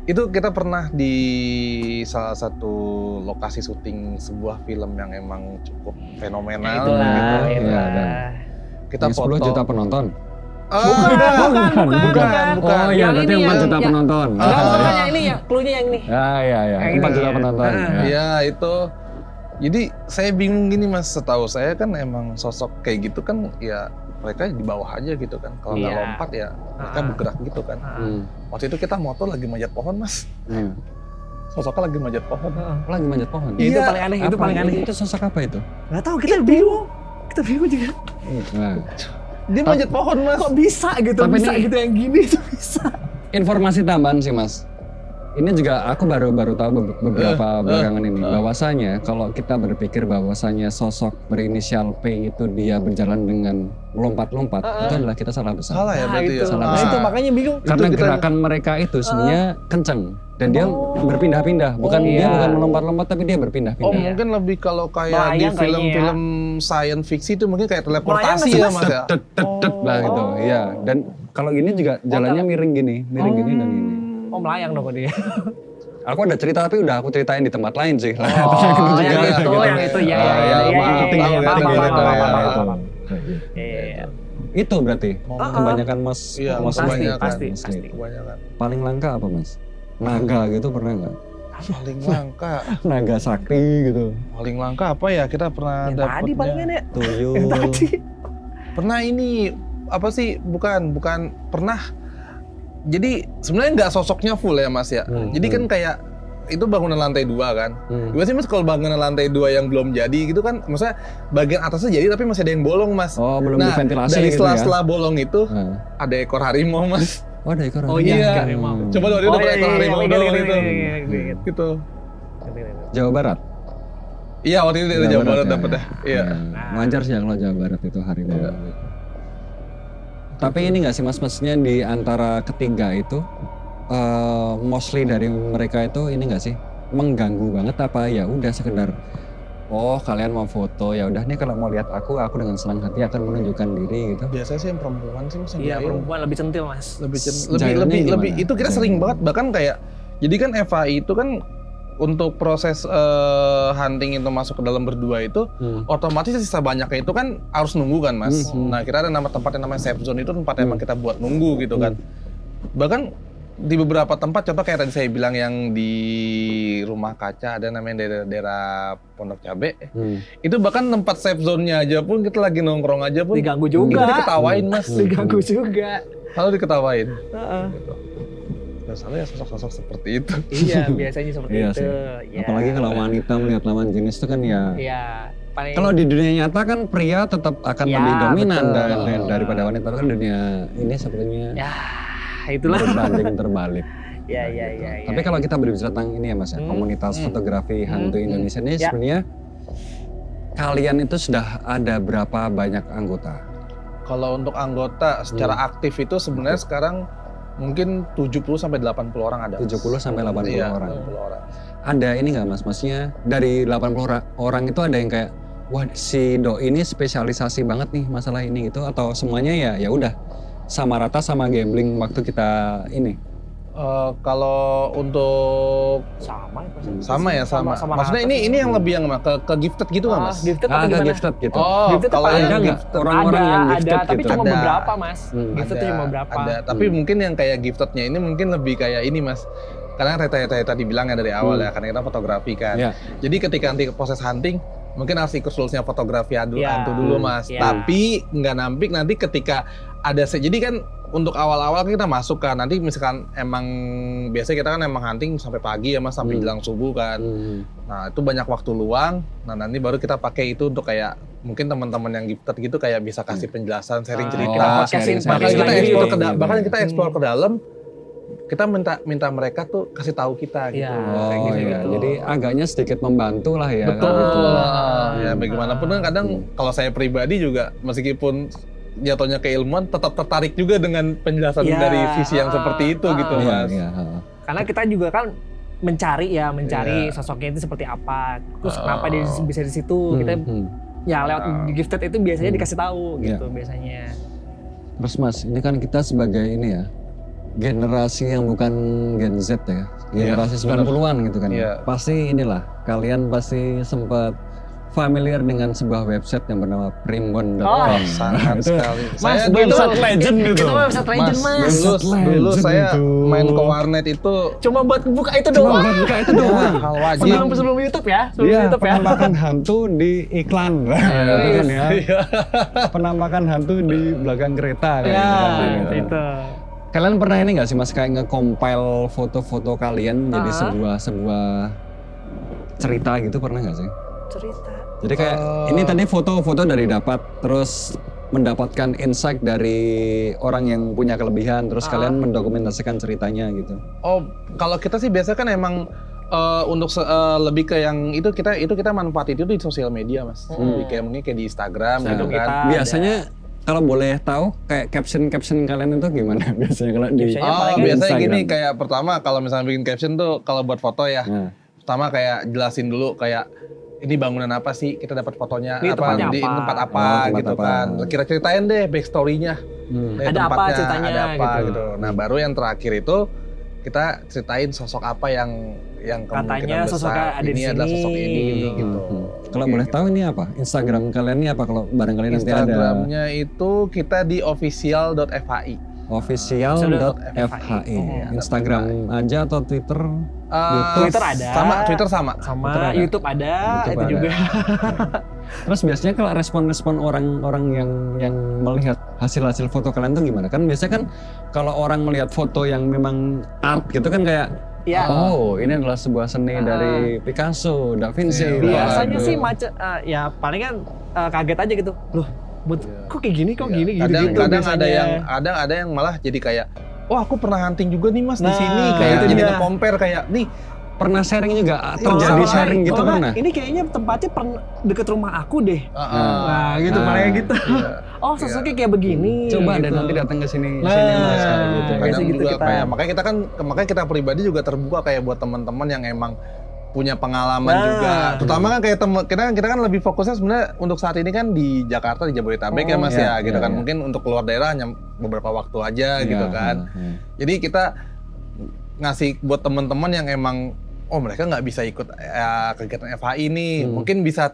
Itu kita pernah di salah satu lokasi syuting sebuah film yang emang cukup fenomenal Itulah, gitu. itulah. Iya, Kita Yang foto. 10 juta penonton. Bukan. Oh iya, Yang berarti ini 4 ya, juta ya. penonton. Enggak, bukan yang ini ya, clue-nya yang ini. Ya, iya, iya. Yang 4 ini juta ya. penonton. Ya. Iya itu Jadi saya bingung gini Mas, setahu saya kan emang sosok kayak gitu kan ya mereka di bawah aja gitu kan. Kalau nggak Iya. lompat ya mereka bergerak gitu kan. Waktu itu kita moto lagi manjat pohon Mas. Sosoknya lagi manjat pohon. Lagi manjat pohon. Ya, itu Iya. paling aneh, itu Apa? paling aneh. Itu sosok apa itu? Nggak tahu, kita bingung. Kita bingung juga. Nah, Dia manjat pohon Mas. Kok bisa gitu, Tapi bisa ini- gitu yang gini itu bisa. informasi tambahan sih Mas. Ini juga aku baru tahu beberapa belakangan ini bahwasanya kalau kita berpikir bahwasanya sosok berinisial P itu dia berjalan dengan melompat-lompat, itu adalah kita salah besar. Salah ya Nah, berarti itu. ya. Salah Nah, besar. itu makanya bingung. Karena Itu kita- gerakan mereka itu sebenarnya kenceng dan dia berpindah-pindah, bukan Oh, dia iya. bukan melompat-lompat tapi dia Oh berpindah-pindah. mungkin lebih kalau kayak di Melayang film-film science fiksi itu mungkin kayak teleportasi Melayang ya Mas. Mas ya. Tet lah gitu. Iya, dan kalau gini juga jalannya miring gini dan ini. Oh, melayang dong kok dia. Aku ada cerita tapi udah aku ceritain di tempat lain sih. Oh, yang itu, yang itu, ya, maaf, Iya. Itu berarti kebanyakan Mas. Iya, Mas pasti, Lee. pasti, Mas pasti. Lee. Kebanyakan. Paling langka apa Mas? Naga gitu pernah nggak? Paling langka. Naga sakti gitu. Paling langka apa ya? Kita pernah Yang tadi palingan dapetnya. ya. Tuyul. Yang tadi. Pernah ini apa sih? Bukan pernah. Jadi sebenarnya nggak sosoknya full ya Mas ya. Jadi kan kayak itu bangunan lantai 2 kan. Gue sih Mas kalau bangunan lantai 2 yang belum jadi gitu kan, maksudnya bagian atasnya jadi tapi masih ada yang bolong Mas. Oh, belum Nah, diventilasi dari gitu ya. sela-sela bolong itu Nah. ada ekor harimau Mas. Oh, ada ekor Oh harimau. iya, Iya. harimau. Coba dong dia udah ekor harimau ingat, dong ingat, itu. ingat. Gitu. Jawa Barat. Iya waktu itu dari Jawa Barat ya. dapat ya. Iya. Wajar sih kalau Jawa Barat itu harimau. Tapi ini nggak sih Mas, maksudnya di antara ketiga itu mostly dari mereka itu ini nggak sih mengganggu banget apa ya udah sekedar oh kalian mau foto ya udah nih kalau mau lihat aku dengan senang hati akan menunjukkan diri gitu. Biasanya sih yang perempuan sih Mas yang Iya, jahil. perempuan lebih centil, Mas. Jailnya lebih gimana? itu kita sering banget bahkan kayak jadi kan FAI itu kan untuk proses hunting itu masuk ke dalam berdua itu otomatis sisa banyaknya itu kan harus nunggu kan Mas. Nah kita ada nama tempat yang namanya safe zone itu tempat emang kita buat nunggu gitu kan. Bahkan di beberapa tempat contoh kayak tadi saya bilang yang di Rumah Kaca ada namanya daerah Pondok Cabe. Itu bahkan tempat safe zone-nya aja pun kita lagi nongkrong aja pun Diganggu juga. kita diketawain Mas. Diganggu juga. Kalau diketawain. Heeh. Biasanya ya sosok-sosok seperti itu. Iya, biasanya seperti Iya itu. sih. Iya. Apalagi kalau wanita melihat lawan jenis itu kan ya. Iya. Paling Kalau di dunia nyata kan pria tetap akan Ya, lebih dominan betul. daripada wanita. Tapi kan dunia ini sepertinya ya itulah. berbanding terbalik. Iya, iya, iya. Tapi kalau kita berbicara tentang ini ya Mas ya, komunitas fotografi hantu Indonesia ini Ya. sebenarnya kalian itu sudah ada berapa banyak anggota? Kalau untuk anggota secara aktif itu sebenarnya sekarang mungkin 70 sampai 80 orang ada. 70 sampai 80 Iya, orang. 80 orang. Ada ini nggak Mas? Maksudnya dari 80 orang itu ada yang kayak wah si Do ini spesialisasi banget nih masalah ini gitu atau semuanya ya udah sama rata sama gambling waktu kita ini. Kalau untuk sama ya, Mas. sama ya sama. Sama Maksudnya rata. ini yang lebih yang ke gifted gitu nggak Mas? Gifted apa Agak gimana? gifted gitu. Oh, Gifted kalau apa yang ada nggak gifted orang-orang yang gifted ada, tapi gitu? cuma Ada. beberapa, Mas. Gifted tuh cuma beberapa. Ada, tapi mungkin yang kayak giftednya ini mungkin lebih kayak ini Mas. Karena Reta tadi bilang ya dari awal ya, karena kita fotografi kan. Ya. Jadi ketika nanti proses hunting, mungkin harus ikut rulesnya fotografi hantu Ya. dulu Mas. Ya. Tapi nggak nampik nanti ketika ada jadi kan untuk awal-awal kita masuk kan, nanti misalkan emang biasanya kita kan emang hunting sampai pagi ya Mas, sampai jelang subuh kan. Nah itu banyak waktu luang, nah nanti baru kita pakai itu untuk kayak mungkin teman-teman yang gifted gitu kayak bisa kasih penjelasan, sharing cerita. Oh, podcastin sharing-sharing. Bahkan kita sendiri. explore ke Iya, bahkan benar. kita explore ke dalam, kita minta mereka tuh kasih tahu kita gitu. Iya. Oh Kayak gitu, iya, gitu. jadi agaknya sedikit membantu lah ya. Betul. kalau gitu. Ya bagaimanapun kan kadang kalau saya pribadi juga meskipun jatuhnya keilmuan tetap tertarik juga dengan penjelasan Ya, dari sisi yang seperti itu gitu Iya, Mas. iya. Karena kita juga kan mencari Iya. sosoknya itu seperti apa. Terus kenapa dia bisa di situ. Kita Hmm. ya lewat gifted itu biasanya dikasih tahu Iya. gitu biasanya. Terus Mas, ini kan kita sebagai ini ya, generasi yang bukan Gen Z ya, generasi 90-an gitu kan. Iya. Pasti inilah, kalian pasti sempat familiar dengan sebuah website yang bernama primbon.com? Oh, sangat sekali. Mas, Saya website legend gitu. Itu website legend, Mas. Dulu Legend saya itu. main ke warnet itu Cuma buat buka itu Cuma doang. buat buka itu doang. hal wajib. Sebelum YouTube ya, sebelum Iya, YouTube ya. penampakan hantu di iklan. Gitu kan ya. Penampakan hantu di belakang kereta kayak Ya, gitu kan. itu. Kalian pernah ini nggak sih Mas kayak nge-compile foto-foto kalian jadi sebuah cerita gitu, pernah nggak sih? Cerita. Jadi kayak ini tadi foto-foto dari dapat, terus mendapatkan insight dari orang yang punya kelebihan, terus kalian mendokumentasikan ceritanya gitu. Oh, kalau kita sih biasa kan emang untuk lebih ke yang itu kita manfaat itu di sosial media, Mas. Lebih kayak mungkin kayak di Instagram gitu kita kan. Biasanya kalau boleh tahu kayak caption kalian itu gimana biasanya kalau di Biasanya gini, Instagram? kayak pertama kalau misalnya bikin caption tuh kalau buat foto ya. Nah. Pertama kayak jelasin dulu kayak ini bangunan apa sih, kita dapat fotonya Ini tempatnya di apa? tempat apa tempat gitu apa. kan. Kira ceritain deh backstory-nya. Ada apa ceritanya ada apa gitu. gitu. Nah, baru yang terakhir itu kita ceritain sosok apa yang Katanya kemungkinan sosoknya besar ada di ini adalah sini. sosok ini gitu. Kalau boleh tahu ini apa? Instagram kalian ini apa kalau barangkali nanti ada Instagramnya itu kita di official.fhi. official.fhi. Instagram aja atau Twitter? Twitter ada. Twitter sama. Sama Twitter ada. YouTube ada, YouTube itu ada. juga. Terus biasanya kalau respon-respon orang-orang yang melihat hasil-hasil foto kalian tuh gimana? Kan biasanya kan kalau orang melihat foto yang memang art gitu kan kayak Iya. oh ini adalah sebuah seni dari Picasso, Da Vinci. Biasanya bla, sih bla. ya paling kan kaget aja gitu. Loh, kok kayak gini, kok gini gitu. Kadang biasanya. ada yang malah jadi kayak, wah aku pernah hunting juga nih Mas di Nah, sini, kayak itu jadi dia. nge-compare kayak nih. Pernah sharing juga, terjadi sama. sharing gitu Oh, pernah? ini kayaknya tempatnya deket rumah aku deh. Nah, gitu Ah. paling gitu. Oh, sosoknya kayak begini. Coba gitu. deh nanti datang ke sini Nah, Mas kayak gitu. kayak Kadang segitu juga kita. kayak makanya kita pribadi juga terbuka kayak buat teman-teman yang emang punya pengalaman Nah. juga. Terutama kan kayak kita kan lebih fokusnya sebenarnya untuk saat ini kan di Jakarta, di Jabodetabek ya Mas iya, ya gitu iya, kan. iya. Mungkin untuk keluar daerah hanya beberapa waktu aja Iya, gitu kan. iya. Jadi kita ngasih buat teman-teman yang emang mereka nggak bisa ikut kegiatan FHI nih, mungkin bisa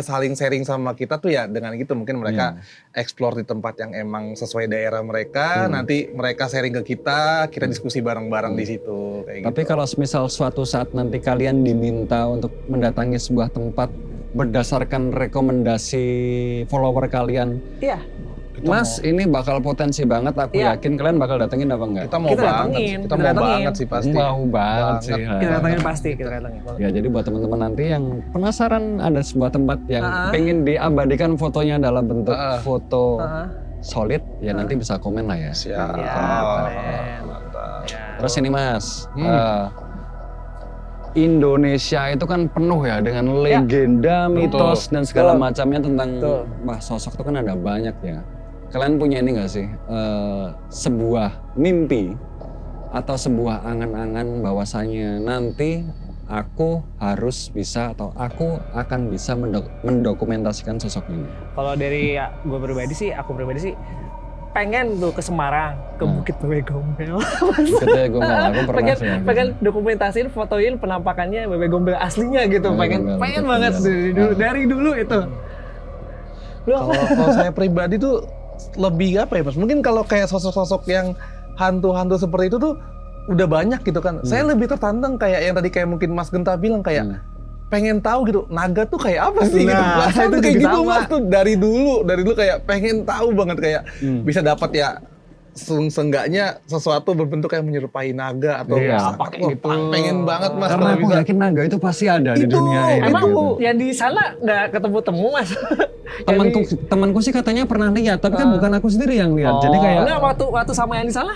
saling sharing sama kita tuh ya dengan gitu. Mungkin mereka explore di tempat yang emang sesuai daerah mereka, nanti mereka sharing ke kita diskusi bareng-bareng di situ kayak Tapi gitu. kalau misal suatu saat nanti kalian diminta untuk mendatangi sebuah tempat berdasarkan rekomendasi follower kalian, Iya. Mas ini bakal potensi banget, aku Iya. yakin kalian bakal datengin apa enggak? Kita mau Kita banget, datengin, kita kita mau datengin. banget sih pasti. Mau banget sih. Kita datangin pasti, kita datangin. Ya jadi buat teman-teman nanti yang penasaran ada sebuah tempat yang pengen diabadikan fotonya dalam bentuk foto solid, ya nanti bisa komen lah ya. Siap. Ya, Mantap. Terus ini Mas, Indonesia itu kan penuh ya dengan legenda, mitos dan segala macamnya tentang wah sosok itu kan ada banyak ya. Kalian punya ini nggak sih sebuah mimpi atau sebuah angan-angan bahwasanya nanti aku harus bisa atau aku akan bisa mendokumentasikan sosok ini? Kalau dari gue pribadi sih, aku pribadi sih pengen tuh ke Semarang, ke Bukit Bebek Gombel. Katanya gue aku pernah sih. pengen dokumentasiin, fotoin penampakannya Bebek Gombel aslinya gitu. Bebek pengen Gombel, banget betul. dari dulu itu. Kalau saya pribadi tuh lebih apa ya Mas? Mungkin kalau kayak sosok-sosok yang hantu-hantu seperti itu tuh udah banyak gitu kan. Saya lebih tertantang kayak yang tadi kayak mungkin Mas Genta bilang kayak pengen tahu gitu naga tuh kayak apa sih gitu. Nah, Perasaan itu tuh kayak juga gitu sama. Mas tuh dari dulu kayak pengen tahu banget kayak bisa dapat ya seenggaknya sesuatu berbentuk yang menyerupai naga atau Iya. apa kayak gitu. Pengen banget Mas Karena kalau aku bisa. yakin naga itu pasti ada di Itu, dunia ini. Emang gitu. yang di sana nggak ketemu Mas? Temanku sih katanya pernah lihat, tapi kan bukan aku sendiri yang lihat. Jadi kayak enggak, waktu sama yang di sana?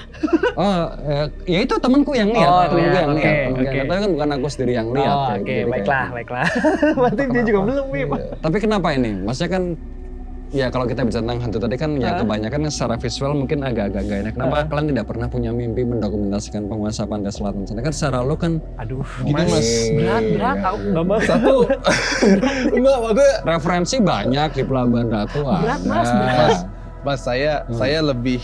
ya itu temanku yang lihat, Oh, temanku iya, yang lihat. oke. Tapi kan bukan aku sendiri yang lihat. Oh, kayak oke, gitu. Jadi baiklah. Berarti dia juga belum, Bim. Tapi kenapa ini? Maksudnya kan ya kalau kita bicara tentang hantu tadi kan ya kebanyakan secara visual mungkin agak-agak gak enak. Kenapa kalian tidak pernah punya mimpi mendokumentasikan penguasa pantai selatan sana? Kan secara lo kan Aduh, Gini, Mas. berat, aku nggak mau. Satu enggak maksudnya referensi banyak di Pelabuhan Ratu. Berat, Mas, Mas saya lebih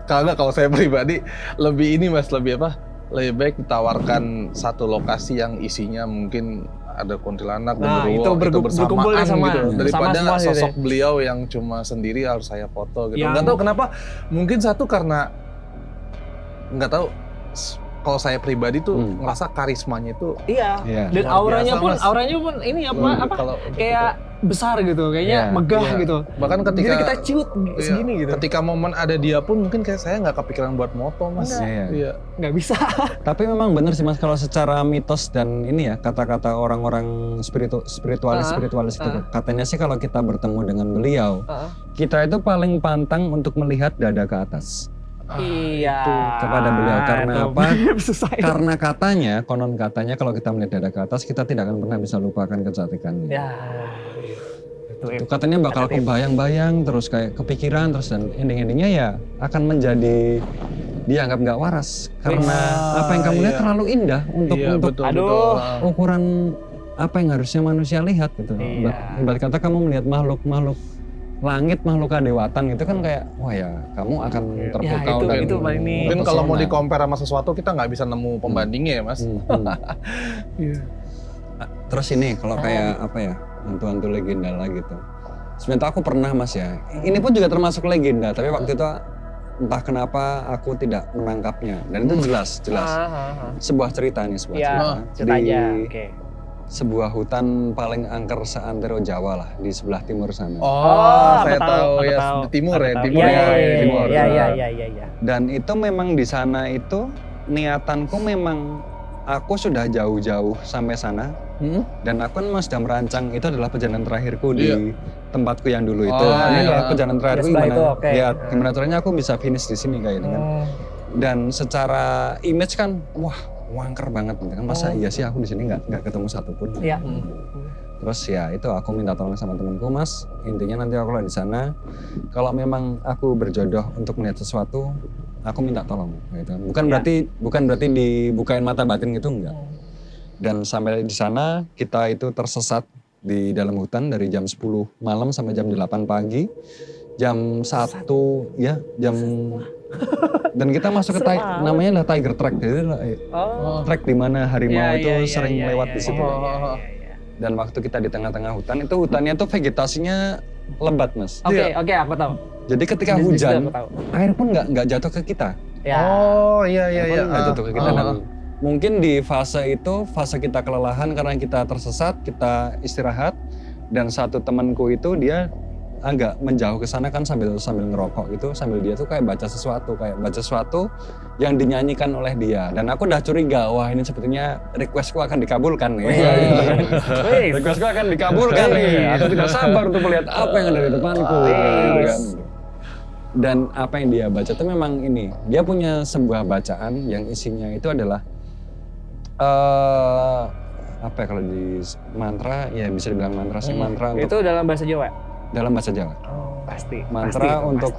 kalau saya pribadi lebih ini Mas lebih apa? Lebih baik ditawarkan satu lokasi yang isinya mungkin ada kuntilanak, Nah, itu genderuwo, berkumpul bersamaan sama- gitu. Daripada sama semua sosok gitu beliau yang cuma sendiri harus saya foto gitu. Yang- Nggak tahu kenapa, mungkin satu karena nggak tahu. Kalau saya pribadi tuh ngerasa karismanya itu Iya. Iya. Dan Luar biasa, Mas. auranya pun ini apa kalau kayak besar gitu, kayaknya Iya. megah Iya. gitu. bahkan ketika Jadi kita ciut iya, segini gitu. ketika momen ada dia pun mungkin kayak saya nggak kepikiran buat moto, Mas. Iya. Iya. Nggak bisa. Tapi memang benar sih Mas, kalau secara mitos dan ini ya kata-kata orang-orang spiritualis itu katanya sih kalau kita bertemu dengan beliau, kita itu paling pantang untuk melihat dada ke atas Iya. kepada beliau. Karena Itu apa? susah itu. Karena katanya, konon katanya kalau kita melihat dada ke atas kita tidak akan pernah bisa lupakan kecantikannya. Ya. Itu katanya bakal kebayang-bayang terus kayak kepikiran terus dan ending-endingnya ya akan menjadi dianggap nggak waras karena apa yang kamu lihat terlalu indah untuk betul, Aduh. betul. ukuran apa yang harusnya manusia lihat gitu. Iya. Ibarat kata kamu melihat makhluk langit, makhluk kadewatan gitu kan kayak wah ya kamu akan terpukau itu- dan itu paling nih. Mungkin kalau mau terpesona. di-compare sama sesuatu kita nggak bisa nemu pembandingnya ya, Mas. Iya. Terus ini kalau kayak apa ya hantu-hantu legenda lah gitu. Sebenarnya aku pernah Mas ya. Ini pun juga termasuk legenda tapi waktu itu entah kenapa aku tidak menangkapnya dan itu jelas. Sebuah cerita nih sebuah cerita. Ya, cerita Di aja. Oke. sebuah hutan paling angker seantero Jawa lah di sebelah timur sana. Saya tahu ya di timur ya, timur ya, timur. Iya. Dan itu memang di sana itu niatanku memang aku sudah jauh-jauh sampai sana dan aku kan sudah merancang itu adalah perjalanan terakhirku di tempatku yang dulu itu. Ini adalah perjalanan terakhirku sebelah gimana? itu, oke. Ya gimana caranya aku bisa finish di sini kayak gitu kan. Dan secara image kan wah wangker banget gitu kan. Masa iya sih aku di sini nggak ketemu satupun. Iya. Terus ya itu aku minta tolong sama temanku, Mas. Intinya nanti aku kalau di sana, kalau memang aku berjodoh untuk melihat sesuatu, aku minta tolong. Gitu. Bukan berarti dibukain mata batin gitu enggak. Dan sampai di sana kita itu tersesat di dalam hutan dari jam 10 malam sampai jam 8 pagi. Jam 1 ya jam dan kita masuk ke namanya adalah Tiger Track. Jadi track di mana harimau itu sering lewat di situ. Dan waktu kita di tengah-tengah hutan itu hutannya tuh vegetasinya lebat Mas. Oke, aku tahu. Jadi ketika hujan air pun nggak jatuh ke kita. Ya. Iya. Nggak jatuh ke kita. Dan mungkin di fase itu fase kita kelelahan karena kita tersesat, kita istirahat dan satu temanku itu dia agak menjauh ke sana kan sambil ngerokok gitu, sambil dia tuh kayak baca sesuatu yang dinyanyikan oleh dia dan aku udah curiga wah ini sepertinya requestku akan dikabulkan nih. Requestku akan dikabulkan nih. Aku tidak sabar untuk melihat apa yang ada di depanku. Gitu kan. Dan apa yang dia baca itu memang ini, dia punya sebuah bacaan yang isinya itu adalah apa ya kalau di mantra ya bisa dibilang mantra sih mantra untuk Itu dalam bahasa Jawa. dalam bahasa Jawa. Pasti. Mantra untuk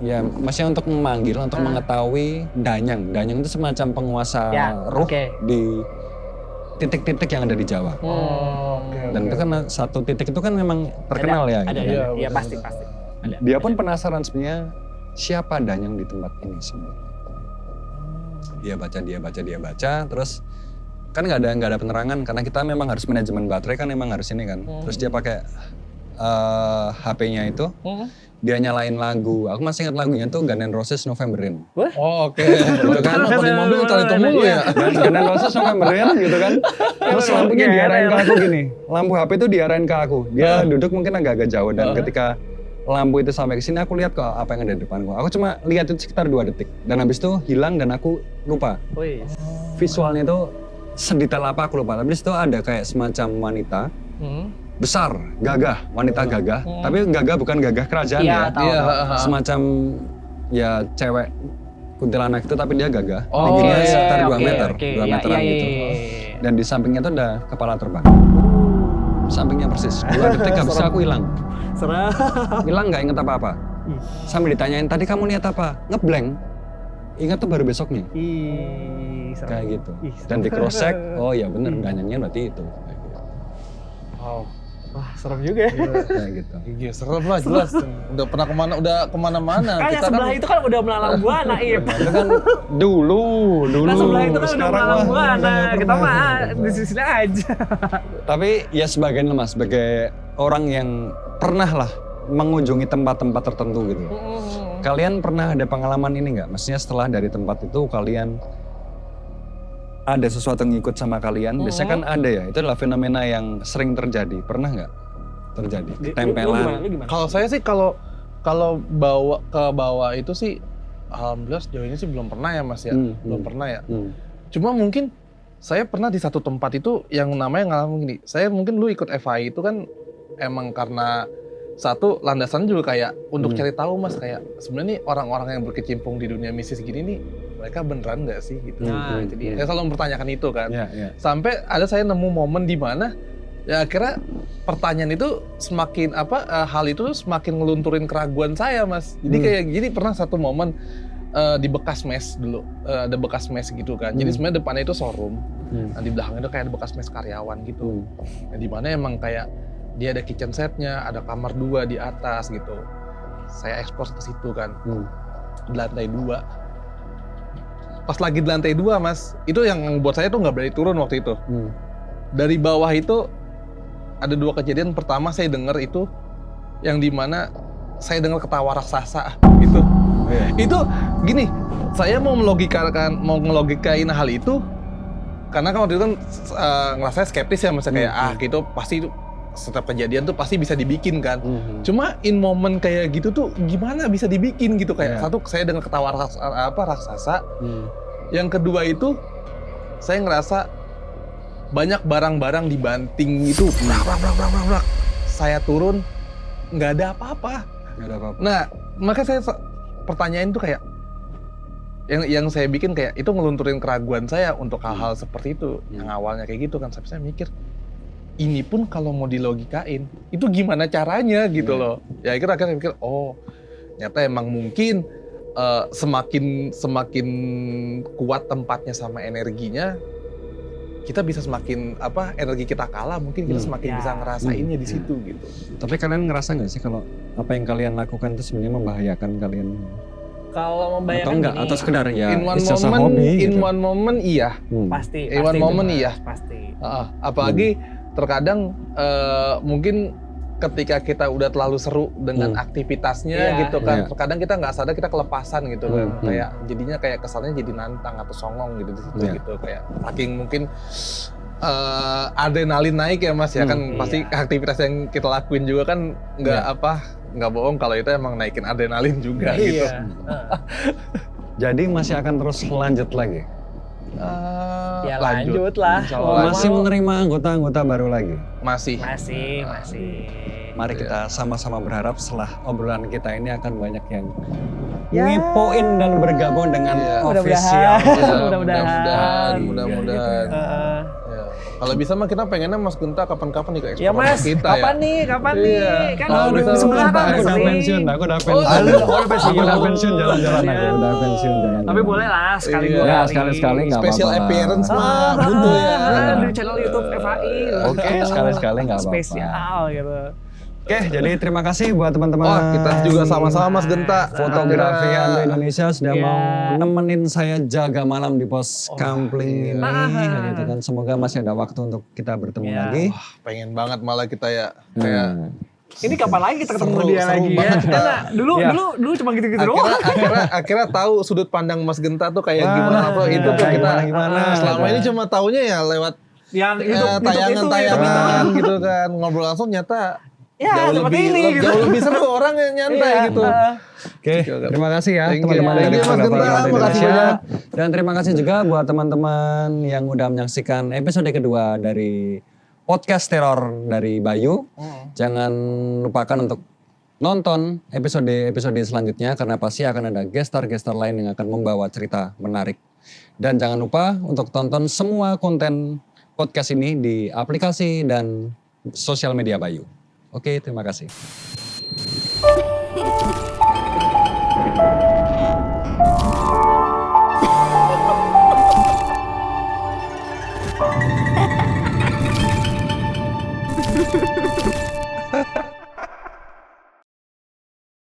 ya maksudnya untuk memanggil, untuk mengetahui danyang. Danyang itu semacam penguasa ruh di titik-titik yang ada di Jawa. Dan itu kan satu titik itu kan memang terkenal ya. Ada. Iya pasti. Ada. Dia pun penasaran sebenarnya siapa danyang di tempat ini sebenarnya. Dia baca, terus kan nggak ada penerangan karena kita memang harus manajemen baterai kan memang harus ini kan. Terus dia pakai HP-nya itu, dia nyalain lagu. Aku masih ingat lagunya tuh Guns N' Roses November Rain. Oke. Itu kan kalau di mobil cari itu mulu ya. Guns N' Roses November Rain gitu kan. Terus lampunya diarahin ke aku gini. Lampu HP itu diarahin ke aku. Dia duduk mungkin agak-agak jauh dan ketika lampu itu sampai ke sini aku lihat kok apa yang ada di depanku. Aku cuma lihat itu sekitar 2 detik dan habis itu hilang dan aku lupa. Visualnya itu sedetail apa aku lupa. Tapi di situ ada kayak semacam wanita. Besar, gagah, wanita gagah. Tapi gagah bukan gagah kerajaan ya. Semacam ya cewek kuntilanak itu tapi dia gagah. Tingginya sekitar 2 meter, 2 meteran gitu. Dan di sampingnya itu ada kepala terbang. Sampingnya persis, 2 detik habis itu aku hilang. Hilang nggak inget apa-apa. Sambil ditanyain, tadi kamu lihat apa? Ngeblank. Ingat tuh baru besoknya. Kayak gitu. Dan di cross check, oh ya bener, danyangnya berarti itu. Wah, serem juga ya. Kayak gitu. Iya, serem lah jelas. Udah kemana-mana. Kan yang sebelah itu kan udah melalang buana, Ip. Itu kan dulu. Kan sebelah itu kan udah Sekarang melalang mah buana. udah nggak Kita pernah. mah di sini aja. Tapi ya sebagian lah Mas, sebagai orang yang pernah lah mengunjungi tempat-tempat tertentu gitu. Kalian pernah ada pengalaman ini nggak? Maksudnya setelah dari tempat itu kalian ada sesuatu yang ikut sama kalian? Biasanya kan ada ya, itu adalah fenomena yang sering terjadi. Pernah nggak terjadi? Ketempelan. Lu gimana? Kalau saya sih kalau bawa ke bawah itu sih alhamdulillah sejauh ini sih belum pernah ya Mas ya. Belum pernah ya. Cuma mungkin saya pernah di satu tempat itu yang namanya ngalamin gini. Saya mungkin lu ikut FI itu kan emang karena satu landasan juga kayak untuk cari tahu Mas, kayak sebenarnya nih orang-orang yang berkecimpung di dunia mistis gini nih mereka beneran nggak sih gitu. Nah, itu dia. Saya selalu mempertanyakan itu kan. Ya. Sampai ada saya nemu momen di mana ya akhirnya pertanyaan itu semakin hal itu semakin ngelunturin keraguan saya Mas. Jadi kayak gini pernah satu momen di bekas mes dulu, ada bekas mes gitu kan. Jadi sebenarnya depannya itu showroom, nah, di belakangnya itu kayak ada bekas mes karyawan gitu. Nah, di mana emang kayak dia ada kitchen setnya, ada kamar 2 di atas gitu. Saya ekspor ke situ kan, di lantai 2. Pas lagi di lantai 2 Mas, itu yang buat saya tuh nggak berani turun waktu itu. Dari bawah itu ada 2 kejadian. Pertama saya dengar itu yang dimana saya dengar ketawa raksasa gitu. Itu gini, saya mau ngelogikain hal itu karena kan waktu itu kan ngerasa skeptis ya Mas, kayak gitu pasti itu setiap kejadian tuh pasti bisa dibikin kan. Cuma in moment kayak gitu tuh gimana bisa dibikin gitu, kayak satu saya dengar ketawa raksasa. Yang kedua itu saya ngerasa banyak barang-barang dibanting itu, brak. Saya turun nggak ada apa-apa. Nah, maka saya pertanyaan tuh kayak yang saya bikin kayak itu ngelunturin keraguan saya untuk hal-hal seperti itu. Yang awalnya kayak gitu kan, sampai saya mikir ini pun kalau mau dilogikain itu gimana caranya gitu loh. Ya akhirnya saya pikir oh ternyata emang mungkin semakin kuat tempatnya sama energinya, kita bisa semakin energi kita kalah, mungkin kita semakin bisa ngerasainnya di situ gitu. Tapi kalian ngerasa nggak sih kalau apa yang kalian lakukan itu sebenarnya membahayakan kalian? Kalau membayangkan Atau enggak? gini, Atau sekedar ya in one it's just a moment, hobby in gitu. one moment iya. pasti. In one moment itu, iya. Mas, pasti. Apalagi terkadang mungkin ketika kita udah terlalu seru dengan aktivitasnya gitu kan, terkadang kita nggak sadar kita kelepasan gitu kan, kayak jadinya kayak kesannya jadi nantang atau songong gitu di situ gitu, kayak saking mungkin adrenalin naik ya Mas ya kan, pasti aktivitas yang kita lakuin juga kan nggak bohong kalau itu emang naikin adrenalin juga gitu. Jadi masih akan terus lanjut lagi? Ya lanjut lah. Masih menerima anggota-anggota baru lagi? Masih. Mari kita sama-sama berharap setelah obrolan kita ini akan banyak yang ngipoin dan bergabung dengan official. Mudah-mudahan. Ya. Kalau bisa mah kita pengennya Mas Genta kapan-kapan nih ke ekspor Ya Mas, kita kapan ya. nih? Iya. Kan Aduh, di sebelah kan aku udah pensiun, aku udah pensiun. Aku udah pensiun jalan-jalan aja, udah pensiun jalan-jalan. Tapi boleh lah sekali Iya. dua Ya kali. sekali-sekali nggak apa-apa. Special appearance mah butuh ya. Di channel YouTube FAI. Oke, sekali-sekali nggak apa-apa. Spesial gitu. Oke, jadi terima kasih buat teman-teman. Oh, kita juga sama-sama Mas Genta. Fotografi Akhirnya- Ando Indonesia sudah mau nemenin saya jaga malam di pos kampling ini. Gitu kan. Semoga masih ada waktu untuk kita bertemu lagi. Wah, pengen banget malah kita ya kayak Ini kapan lagi kita ketemu Seru- dia seru lagi ya? banget kita. Karena dulu cuma gitu-gitu doang. akhirnya tahu sudut pandang Mas Genta tuh kayak gimana tuh itu tuh kita gimana. selama ini cuma taunya ya lewat Yang YouTube tayangan-tayangan gitu kan, ngobrol langsung nyata Ya, jauh seperti lebih ini gitu. jauh lebih seru orang yang nyantai gitu. Oke, terima kasih ya Thank you. teman-teman Thank dari you, Mas Fotografi Genta. Ando Makasih Indonesia. banyak. Dan terima kasih juga buat teman-teman yang udah menyaksikan episode kedua dari podcast teror dari Bayu. Jangan lupakan untuk nonton episode selanjutnya karena pasti akan ada gestar-gestar lain yang akan membawa cerita menarik. Dan jangan lupa untuk tonton semua konten podcast ini di aplikasi dan sosial media Bayu. Oke, terima kasih.